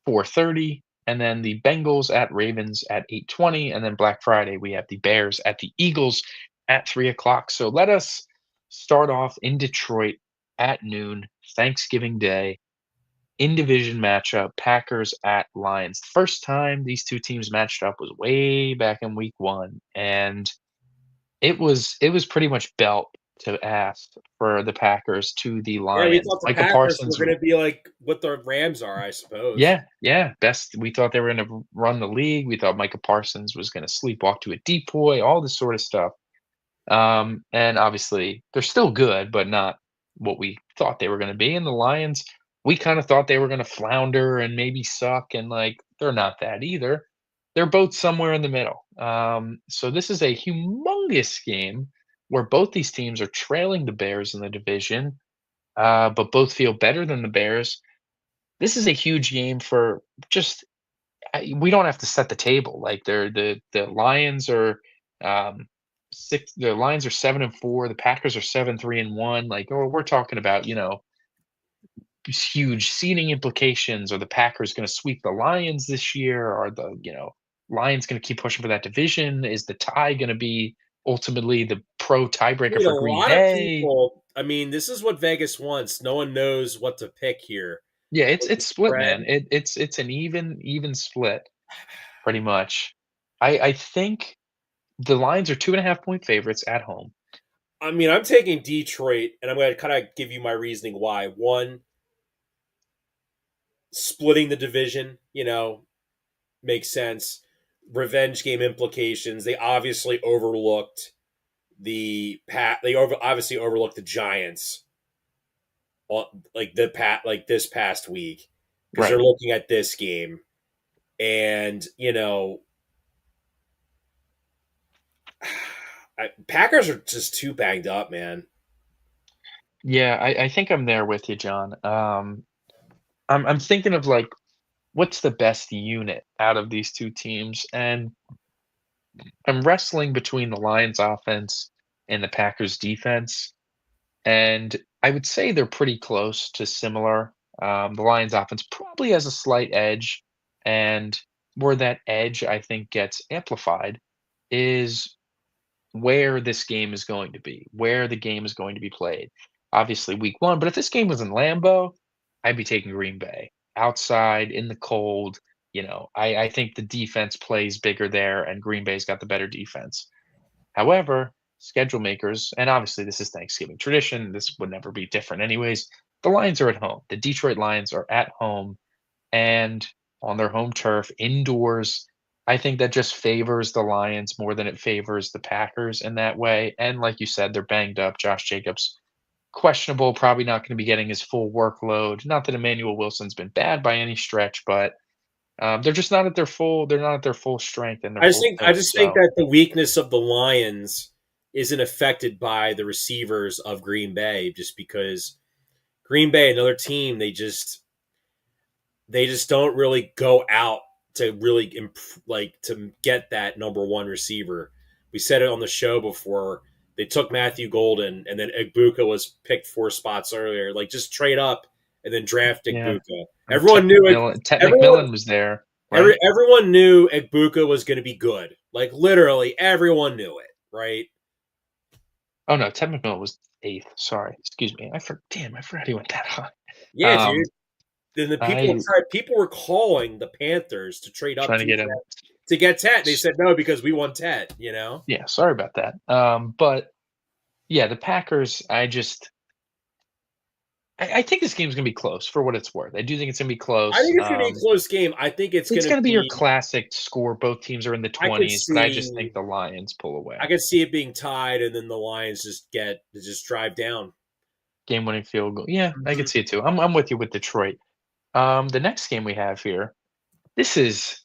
4:30, and then the Bengals at Ravens at 8:20, and then Black Friday we have the Bears at the Eagles at 3 o'clock. So let us start off in Detroit at noon, Thanksgiving Day, in division matchup, Packers at Lions. First time these 2 teams matched up was way back in week 1, and it was pretty much belt to ass for the Packers to the Yeah, we Lions. thought the Micah Packers were Parsons. going to be like what the Rams are, I suppose. Yeah, yeah, best. We thought they were gonna run the league. We thought Micah Parsons was gonna sleepwalk to a decoy, all this sort of stuff. And obviously they're still good, but not what we thought they were gonna be. And the Lions, we kind of thought they were gonna flounder and maybe suck, and like they're not that either. They're both somewhere in the middle. So this is a humongous game where both these teams are trailing the Bears in the division, but both feel better than the Bears. This is a huge game for just we don't have to set the table. Like the Lions are um, six. The Lions are 7-4. The Packers are 7-3-1. Like, oh, we're talking about these huge seeding implications. Are the Packers going to sweep the Lions this year? Are the Lions going to keep pushing for that division? Is the tie going to be ultimately the pro I tiebreaker mean, a for Green lot of Bay? people. I mean, this is what Vegas wants. No one knows what to pick here. Yeah, it's With the it's split, spread. man. It's an even split, pretty much. I think the Lions are 2.5 point favorites at home. I mean, I'm taking Detroit, and I'm going to kind of give you my reasoning why. One, splitting the division, makes sense. Revenge game implications. They obviously overlooked obviously overlooked the Giants like this past week because they're Right. looking at this game, and Packers are just too banged up, man. Yeah, I think I'm there with you, John. I'm thinking of like what's the best unit out of these 2 teams, and I'm wrestling between the Lions offense and the Packers defense, and I would say they're pretty close to similar. The Lions offense probably has a slight edge, and where that edge I think gets amplified is where this game is going to be, where the game is going to be played. Obviously, week 1, but if this game was in Lambeau, I'd be taking Green Bay. Outside in the cold, I think the defense plays bigger there, and Green Bay's got the better defense. However, schedule makers, and obviously this is Thanksgiving tradition, this would never be different anyways. The Lions are at home. The Detroit Lions are at home and on their home turf, indoors. I think that just favors the Lions more than it favors the Packers in that way. And like you said, they're banged up. Josh Jacobs, questionable, probably not going to be getting his full workload. Not that Emmanuel Wilson's been bad by any stretch, but they're just not at their full. They're not at their full strength and their full I thing. just think So that the weakness of the Lions isn't affected by the receivers of Green Bay, just because Green Bay, another team, they just don't really go out to really to get that number one receiver. we said it on the show before. They took Matthew Golden, and then Egbuka was picked 4 spots earlier. Like, just trade up and then draft Yeah. Egbuka. Everyone knew it. Ted Everyone, McMillan was there, right? everyone knew Egbuka was going to be good. Like, literally, everyone knew it, right? Oh no, Ted McMillan was 8th. Sorry, excuse me. Damn, I forgot he went that high. Yeah, Um, dude. Then the I people were calling the Panthers to trade up trying to get him. to get Ted. They said no because we want Ted. You know. Yeah, sorry about that. But yeah, the Packers. I think this game's gonna be close for what it's worth. I do think it's gonna be I close. think it's going to be a close game. I think it's going It's to gonna be your be. classic score. Both teams are in the I could 20s, but I just think see. the Lions pull I away. could see it being tied, and then the Lions just drive down. Game-winning field goal. Yeah, I Mhm. could see it too. I'm with you with Detroit. The next game we have here. This is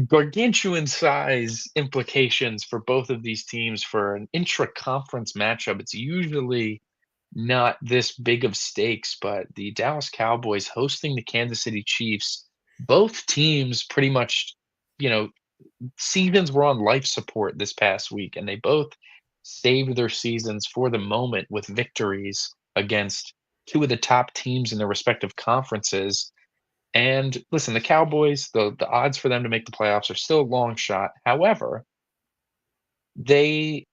gargantuan size implications for both of these teams for an intra-conference matchup. It's usually not this big of stakes, but the Dallas Cowboys hosting the Kansas City Chiefs. Both teams pretty much, you know, seasons were on life support this past week, and they both saved their seasons for the moment with victories against two of the top teams in their respective conferences. And listen, the Cowboys, the odds for them to make the playoffs are still a long shot. However, they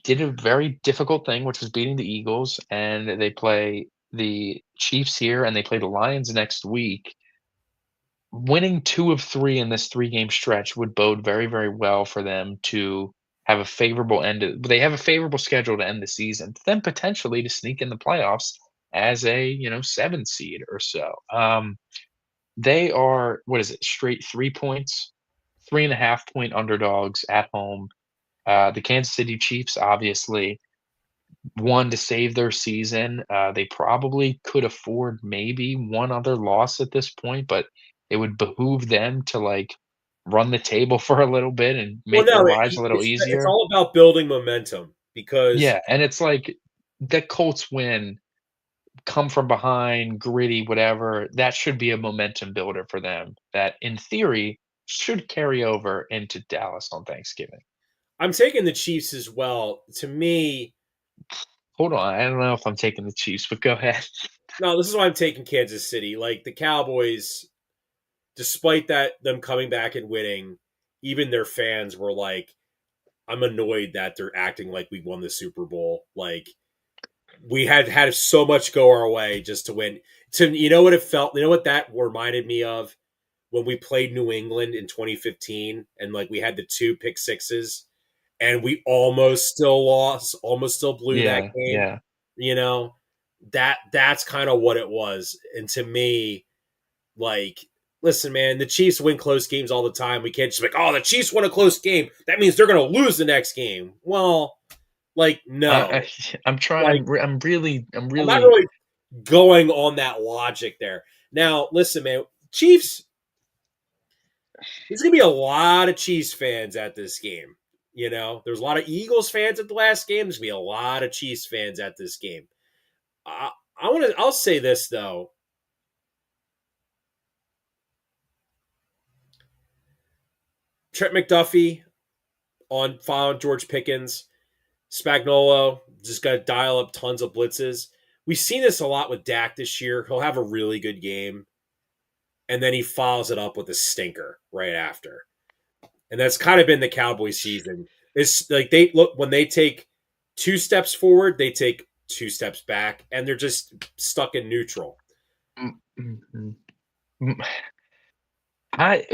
did a very difficult thing, which was beating the Eagles, and they play the Chiefs here, and they play the Lions next week. Winning 2 of 3 in this three-game stretch would bode very, very well for them to have a favorable they have a favorable schedule to end the season, then potentially to sneak in the playoffs as a, 7 seed or so. They are, what is it, straight 3 points? 3.5 point underdogs at home. The Kansas City Chiefs obviously won to save their season. They probably could afford maybe one other loss at this point, but it would behoove them to, like, run the table for a little bit and Well, make their no, lives a little it's easier. all about building momentum because Yeah, and it's like that Colts win, come from behind, gritty, whatever, that should be a momentum builder for them that, in theory, should carry over into Dallas on Thanksgiving. I'm taking the Chiefs as well. To me, Hold on, I don't know if I'm taking the Chiefs, but go ahead. no, this is why I'm taking Kansas City. Like the Cowboys, despite them coming back and winning, even their fans were like, "I'm annoyed that they're acting like we won the Super Bowl." Like we had so much go our way just to win. To you know what it felt. You know what that reminded me of when we played New England in 2015, and like we had the 2 pick sixes, and we almost still lost, almost still blew that Yeah, game. yeah. You know, that's kind of what it was. And to me, like, listen, man, the Chiefs win close games all the time. We can't just be like, oh, the Chiefs won a close game. That means they're going to lose the next game. Well, like, I, no, I I'm trying. like, I'm I'm not really. really going on that logic there. Now, listen, man, Chiefs. There's gonna be a lot of Chiefs fans at this game. You know, there's a lot of Eagles fans at the last game. There's gonna be a lot of Chiefs fans at this game. I want to. I'll say this though. Trent McDuffie on following George Pickens. Spagnuolo just got to dial up tons of blitzes. We've seen this a lot with Dak this year. He'll have a really good game, and then he follows it up with a stinker right after. And that's kind of been the Cowboys season. It's like they look when they take 2 steps forward, they take 2 steps back, and they're just stuck in neutral. Mm, mm, mm, mm. I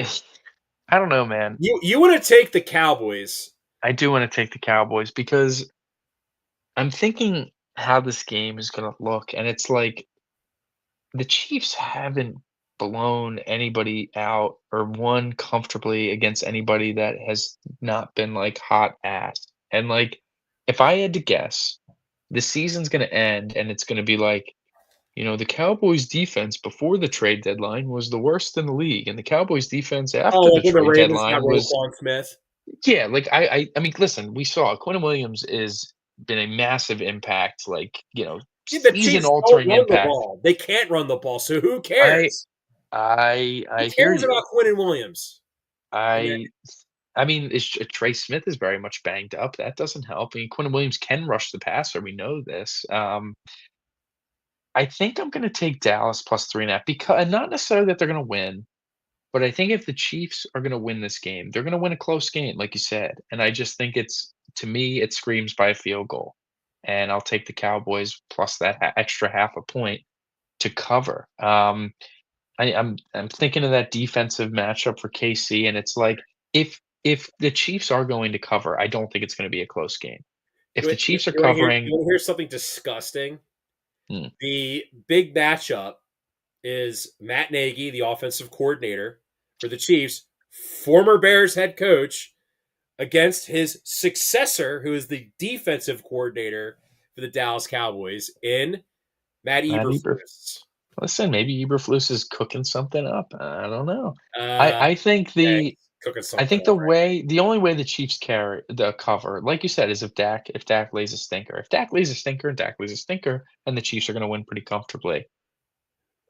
I don't know, man. You want to take the Cowboys? I do want to take the Cowboys because I'm thinking how this game is going to look, and it's like the Chiefs haven't blown anybody out or won comfortably against anybody that has not been like hot ass. And like, if I had to guess, the season's going to end, and it's going to be like, the Cowboys defense before the trade deadline was the worst in the league, and the Cowboys defense after Oh, the when the trade Ravens got deadline was, Roquan Smith. yeah, like I mean, listen, we saw Quentin Williams is been a massive impact, like, Yeah, the season Chiefs don't altering run the impact. ball. They can't run the ball, so who I cares? I Who I hear cares you. about Quinn and Williams? And I I mean, Trey Smith is very much banged up. That doesn't help. I mean, Quinn Williams can rush the passer. We know this. I think I'm going to take Dallas plus 3.5 because not necessarily that they're going to win, but I think if the Chiefs are going to win this game, they're going to win a close game, like you said. And I just think to me, it screams by a field goal. And I'll take the Cowboys plus that extra half a point to cover. I'm thinking of that defensive matchup for KC, and it's like if the Chiefs are going to cover, I don't think it's going to be a close game. If the Chiefs are You want to hear? You covering, want to hear something disgusting? hmm, The big matchup is Matt Nagy, the offensive coordinator for the Chiefs, former Bears head coach, against his successor, who is the defensive coordinator for the Dallas Cowboys, in Matt Matt Eber, Eberflus. listen, maybe Eberflus is cooking something up. I don't know. I Uh, I think yeah, the cooking I something think up right the only way the Chiefs carry the cover, like you said, is if Dak lays a stinker. If Dak lays a stinker and Dak lays a stinker, then the Chiefs are going to win pretty comfortably.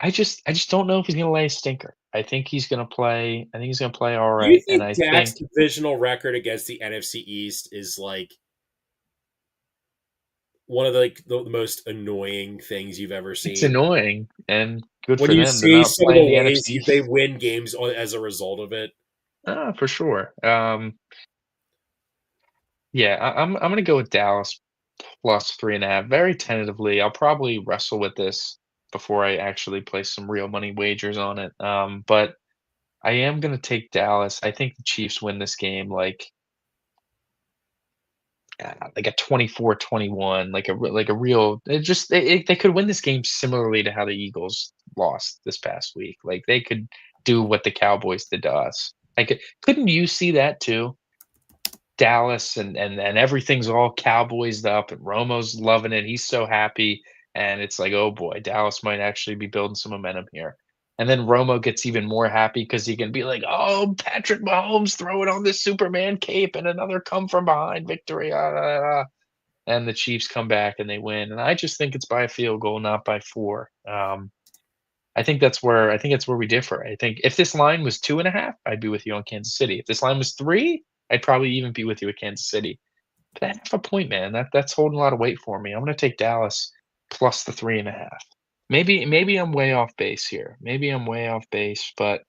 I just don't know if he's gonna lay a stinker. I think he's gonna play all Do you right, and think I Dak's think divisional record against the NFC East is like one of the most annoying things you've ever it's seen? annoying and good When for you them to see not some of play in the the ways NFC. they win games as a result of it. For sure. Yeah, I'm gonna go with Dallas plus 3.5, very tentatively. I'll probably wrestle with this before I actually place some real money wagers on it. But I am gonna take Dallas. I think the Chiefs win this game like a 24-21, like a real they could win this game similarly to how the Eagles lost this past week. Like, they could do what the Cowboys did to us. Like, couldn't you see that too? Dallas and everything's all Cowboysed up, and Romo's loving it. He's so happy, and it's like, oh boy, Dallas might actually be building some momentum here. And then Romo gets even more happy because he can be like, "Oh, Patrick Mahomes throwing on this Superman cape and another come from behind victory." Ah, ah, ah. And the Chiefs come back and they win. And I just think it's by a field goal, not by four. I think that's where we differ. I think if this line was 2.5, I'd be with you on Kansas City. If this line was three, I'd probably even be with you at Kansas City. But that half a point, man, that's holding a lot of weight for me. I'm gonna take Dallas plus the 3.5. Maybe I'm way off base here. Maybe I'm way off base, but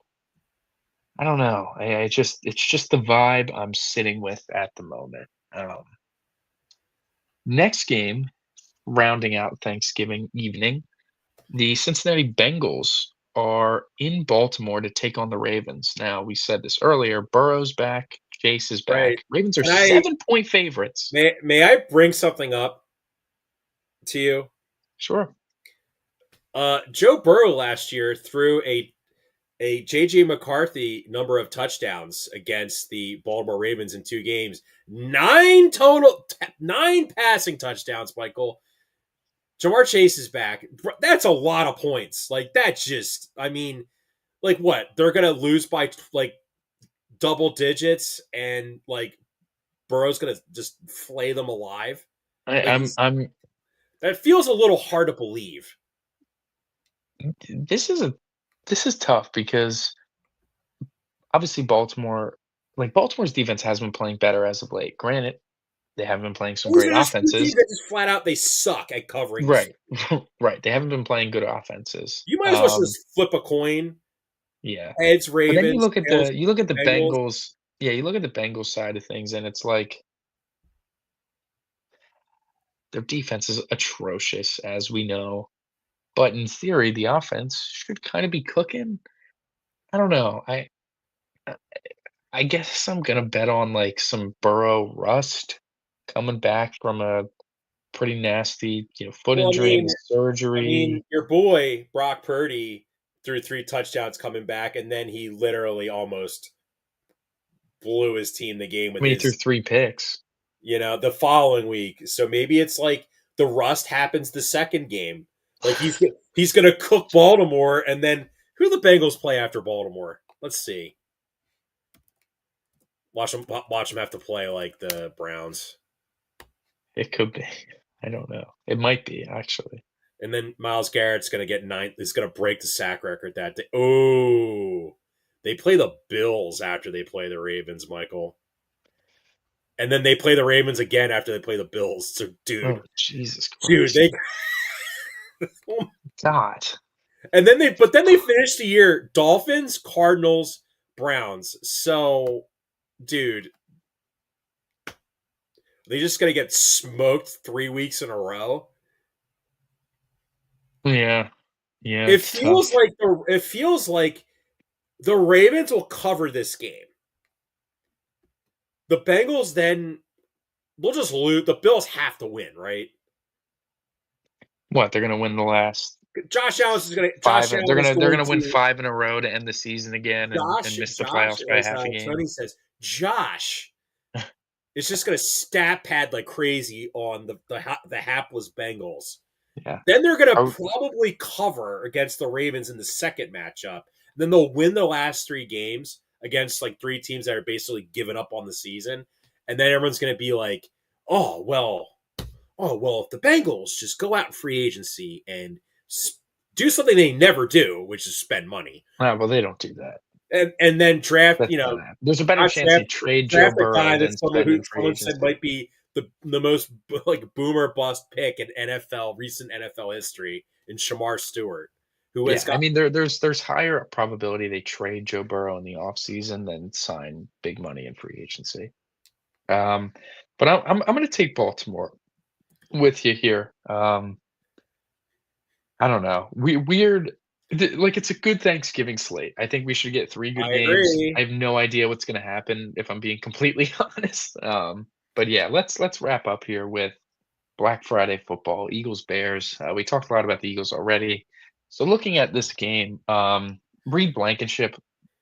I don't know. It's just the vibe I'm sitting with at the moment. Next game, rounding out Thanksgiving evening, the Cincinnati Bengals are in Baltimore to take on the Ravens. Now, we said this earlier, Burrow's back, Chase is Right. back. Ravens are Can I 7-point favorites. may I bring something up to you? Sure. Joe Burrow last year threw a JJ McCarthy number of touchdowns against the Baltimore Ravens in two games. Nine passing touchdowns, Michael. Jamar Chase is back. That's a lot of points. Like, that just, I mean, like, what? They're going to lose by like double digits, and like Burrow's going to just flay them alive. I, Like, I'm that feels a little hard to believe. this is a this is tough because obviously Baltimore's defense has been playing better as of late. Granted, they haven't been playing some These great are just two teams offenses. that just flat out they suck at covering the Right. spread. Right. They haven't been playing good offenses. You might as well just flip a coin. Yeah. Heads But then Ravens, tails you look at the Bengals. Bengals. Yeah, you look at the Bengals side of things, and it's like their defense is atrocious, as we know. But in theory, the offense should kind of be cooking. I don't know. I guess I'm gonna bet on like some Burrow rust coming back from a pretty nasty, foot Well, injury and the surgery. your boy Brock Purdy threw three touchdowns coming back, and then he literally almost blew his team the game I with mean, he threw his, 3 picks. the following week. So maybe it's like the rust happens the second game. Like, he's going to cook Baltimore, and then who do the Bengals play after Baltimore? Let's see. Watch them have to play like the Browns, It could be. I don't know. It might be actually. and then Miles Garrett's going to get nine. Is going to break the sack record that day. Oh, they play the Bills after they play the Ravens, Michael. and then they play the Ravens again after they play the Bills. So, dude, Oh, Jesus dude, Christ. they God. and then they finished the year Dolphins, Cardinals, Browns. So, dude, they just gonna get smoked 3 weeks in a row. Yeah. Yeah, It it's feels tough. like the Ravens will cover this game. The Bengals then they'll just lose. The Bills have to win, right? What, they're gonna win the last Josh 5 and Allen is they're going gonna win to 5 in a row to end the season again and miss the Josh, playoffs by as half a game? Tony says, Josh is just going to stat pad like crazy on the hapless Bengals. Yeah. Then they're going to Are probably cover against the Ravens in the second matchup. Then they'll win the last 3 games against like 3 teams that are basically given up on the season. And then everyone's going to be like, well, if the Bengals just go out in free agency and do something they never do, which is spend money, well, they don't do that. and then draft, That's not happening. There's a better not chance draft they trade Joe draft a Burrow guy than that someone spend who in free someone said agency. might be the most like boomer bust pick in recent NFL history in Shamar Stewart, who has Yeah, I got mean, there's higher probability they trade Joe Burrow in the offseason than sign big money in free agency. Um, but I'm gonna take Baltimore with you here. I don't know. Weird. Like it's a good Thanksgiving slate. I think we should get 3 good I games. I agree. have no idea what's gonna happen if I'm being completely honest. But yeah, let's wrap up here with Black Friday football, Eagles Bears. We talked a lot about the Eagles already. So looking at this game, Reed Blankenship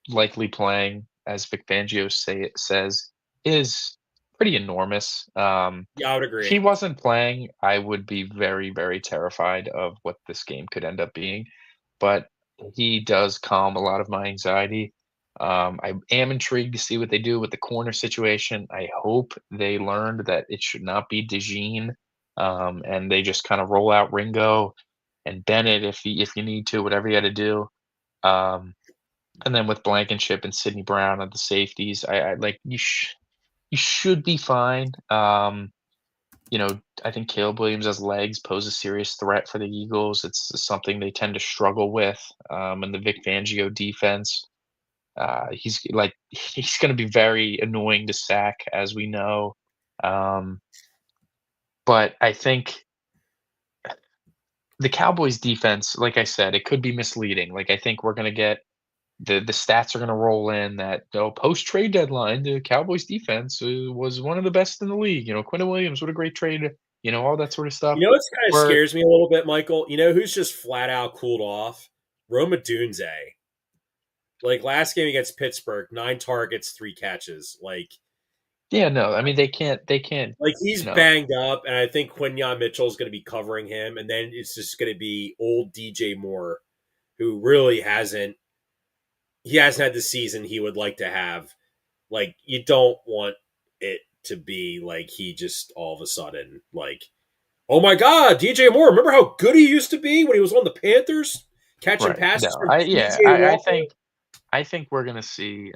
likely playing, as Vic Fangio says, is pretty enormous. Yeah, I would If he agree. wasn't playing, I would be very, very terrified of what this game could end up being. But he does calm a lot of my anxiety. I am intrigued to see what they do with the corner situation. I hope they learned that it should not be DeJean, and they just kind of roll out Ringo and Bennett if you need to, whatever you got to do. Um, and then with Blankenship and Sidney Brown at the safeties, I like you should be fine. You know, I think Caleb Williams' legs pose a serious threat for the Eagles. It's something they tend to struggle with, in the Vic Fangio defense. He's like he's going to be very annoying to sack, as we know. Um, but I think the Cowboys' defense, like I said, it could be misleading. Like I think we're going to get the stats are going to roll in that post trade deadline, the Cowboys' defense was one of the best in the league. You know, Quentin Williams, what a great trade. You know, all that sort of stuff. You know what's kind of Where scares me a little bit, Michael? You know who's just flat out cooled off? Roma Dunze. Like last game against Pittsburgh, 9 targets, 3 catches. yeah, no, I mean they can't, He's you know, banged up, and I think Quinyon Mitchell is going to be covering him, and then it's just going to be old DJ Moore, who really hasn't had the season he would like to have. Like you don't want it to be like he just all of a sudden oh my god, DJ Moore, remember how good he used to be when he was on the Panthers catching right. passes No, from I PJ yeah, Walker? I think we're gonna see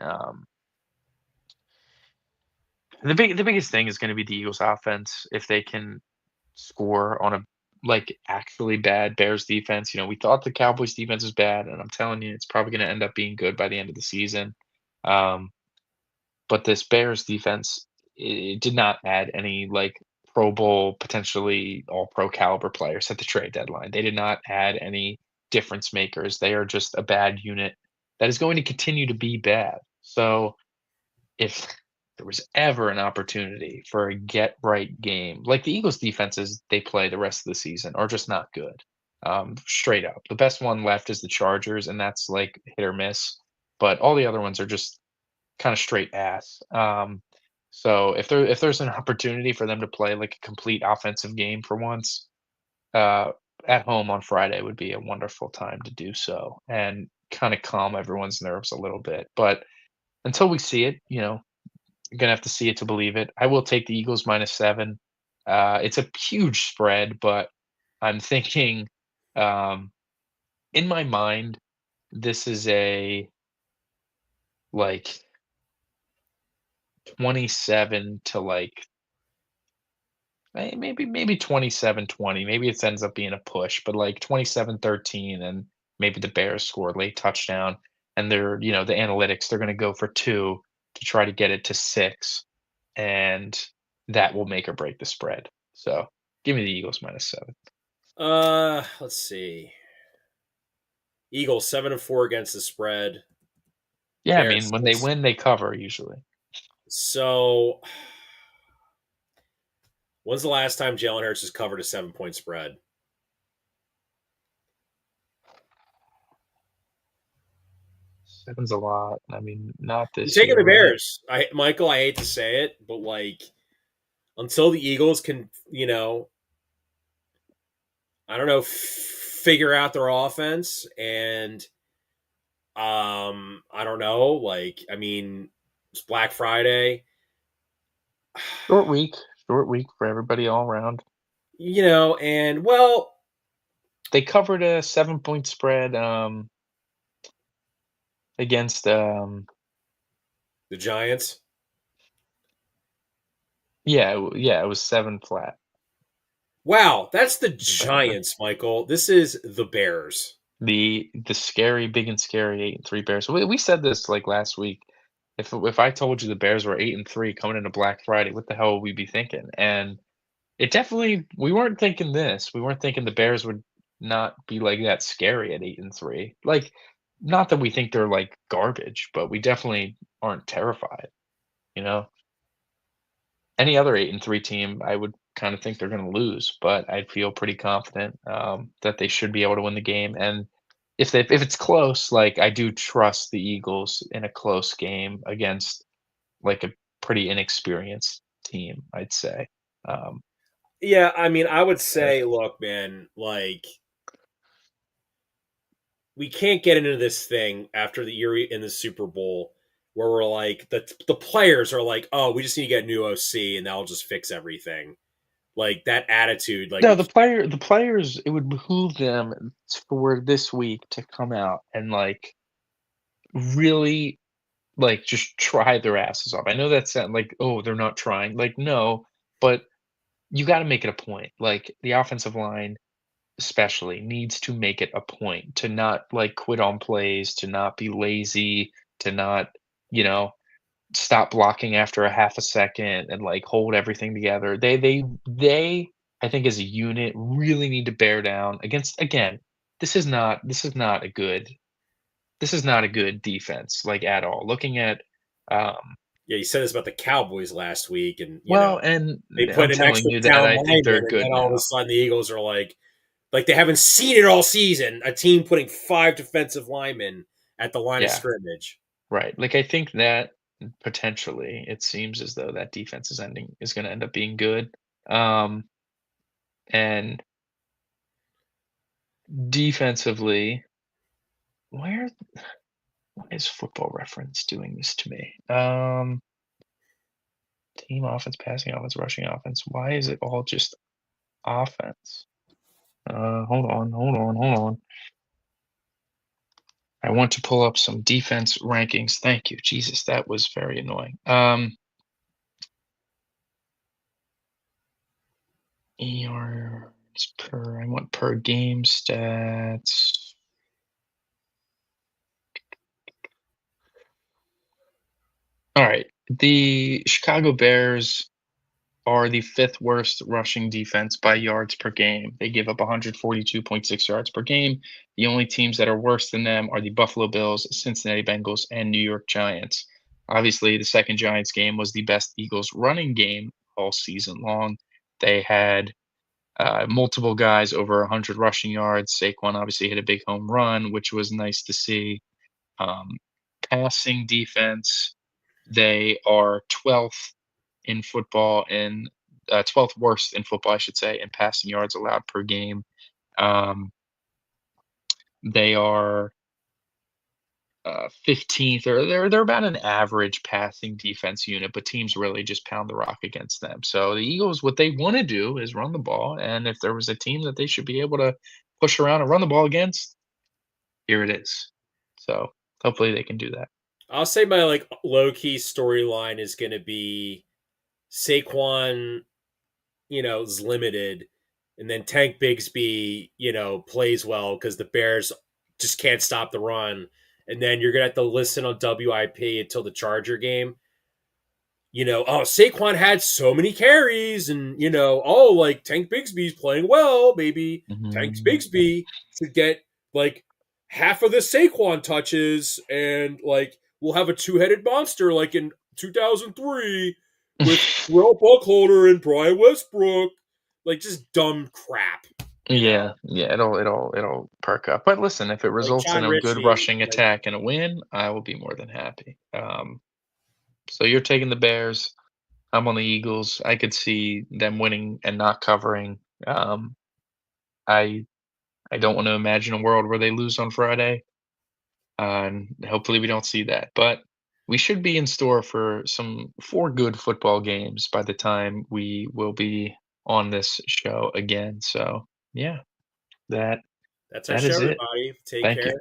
the biggest thing is gonna be the Eagles offense. If they can score on a like actually bad Bears defense. You know, we thought the Cowboys defense was bad, and I'm telling you, it's probably gonna end up being good by the end of the season. Um, but this Bears defense, it did not add any like Pro Bowl, potentially all pro caliber players at the trade deadline. They did not add any difference makers. They are just a bad unit that is going to continue to be bad. So if there was ever an opportunity for a get right game, like the Eagles defenses they play the rest of the season are just not good. Straight up. The best one left is the Chargers, and that's like hit or miss. But all the other ones are just kind of straight ass. So if there's an opportunity for them to play like a complete offensive game for once, uh, at home on Friday would be a wonderful time to do so and kind of calm everyone's nerves a little bit. But until we see it, you know, you're gonna have to see it to believe it. I will take the Eagles -7. It's a huge spread, but I'm thinking, um, in my mind, this is a like 27 to like maybe 27-20. Maybe it ends up being a push, but like 27-13, and maybe the Bears score a late touchdown, and the analytics, they're gonna go for 2 to try to get it to 6, and that will make or break the spread. So, give me the Eagles -7. Let's see. Eagles 7-4 against the spread. Yeah, I mean, Bears when they 6. win, they cover usually. So, when's the last time Jalen Hurts has covered a 7-point spread? 7's a lot. I mean, not I'm this taking year, the right? Bears. Michael, I hate to say it, but like until the Eagles can, I don't know, figure out their offense and I don't know, like I mean, it's Black Friday. Short week. Short week for everybody all around. And well, They covered a 7-point spread, against, the Giants. yeah, it was 7 flat. Wow, that's the Remember? Giants, Michael. This is the Bears. The scary, big and scary 8-3 Bears. We said this, like, last week. If I told you the Bears were 8-3 coming into Black Friday, what the hell would we be thinking? And it definitely we weren't thinking this. We weren't thinking the Bears would not be, like, that scary at 8-3. Like, not that we think they're, like, garbage, but we definitely aren't terrified, you know? Any other 8-3 team, I would kinda think they're gonna lose, but I feel pretty confident, that they should be able to win the game, and if it's close, like, I do trust the Eagles in a close game against, like, a pretty inexperienced team, I'd say. Um, Yeah, I mean, I would but say, look, man, like we can't get into this thing after the year in the Super Bowl where we're like the players are like, oh, we just need to get a new OC and that'll just fix everything. Like that attitude, like no, we the players, it would behoove them for this week to come out and, like, really, like, just try their asses off. I know that sound like, "Oh, they're not trying." Like, no, but you gotta make it a point. Like, the offensive line especially needs to make it a point to not, like, quit on plays, to not be lazy, to not, you know, stop blocking after a half a second and, like, hold everything together. They, I think, as a unit, really need to bear down against, again, this is not a good defense, like, at all. Looking at, um yeah, you said this about the Cowboys last week, and well, and they I'm put an telling extra you that down I think they're lineman, and good then all of a now. sudden the Eagles are like they haven't seen it all season. A team putting 5 defensive linemen at the line of Yeah, scrimmage. right. Like, I think that potentially it seems as though that defense is gonna end up being good. Um, and defensively, where why is Football Reference doing this to me? Team offense, passing offense, rushing offense. Why is it all just offense? Hold on. I want to pull up some defense rankings. Thank you. Jesus, that was very annoying. Yards per, I want per game stats. All right. The Chicago Bears are the fifth worst rushing defense by yards per game. They give up 142.6 yards per game. The only teams that are worse than them are the Buffalo Bills, Cincinnati Bengals, and New York Giants. Obviously, the second Giants game was the best Eagles running game all season long. They had multiple guys over 100 rushing yards. Saquon obviously hit a big home run, which was nice to see. Um, Passing defense, they are 12th in football in 12th worst in football, I should say, in passing yards allowed per game. Um, they are 15th, or they're about an average passing defense unit, but teams really just pound the rock against them. So the Eagles, what they want to do is run the ball, and if there was a team that they should be able to push around and run the ball against, here it is. So hopefully they can do that. I'll say my like low key storyline is going to be Saquon, is limited, and then Tank Bigsby, plays well because the Bears just can't stop the run, and then you're gonna have to listen on WIP until the Charger game. Oh, Saquon had so many carries, and like Tank Bigsby's playing well. Maybe Tank Mhm. Bigsby should get like half of the Saquon touches, and like we'll have a two-headed monster like in 2003 with Will Buckholder and Brian Westbrook. Like just dumb crap, Yeah, yeah, it'll perk up. But listen, if it like results in John a good Ritchie. rushing Like attack and a win, I will be more than happy. So you're taking the Bears. I'm on the Eagles. I could see them winning and not covering. I I don't want to imagine a world where they lose on Friday. And hopefully we don't see that. But we should be in store for some 4 good football games by the time we will be on this show again. So yeah, that that's our that show, is it. everybody. Take Thank care. you.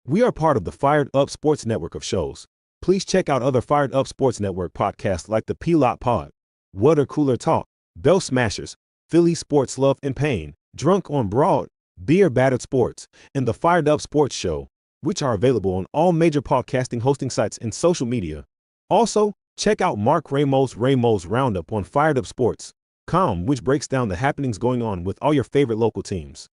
We are part of the Fired Up Sports Network of shows. Please check out other Fired Up Sports Network podcasts like the P-Lot Pod, Water Cooler Talk, Bell Smashers, Philly Sports Love and Pain, Drunk on Broad, Beer Battered Sports, and the Fired Up Sports Show, which are available on all major podcasting hosting sites and social media. Also, check out Mark Ramos' Roundup on Fired Up Sports.com, which breaks down the happenings going on with all your favorite local teams.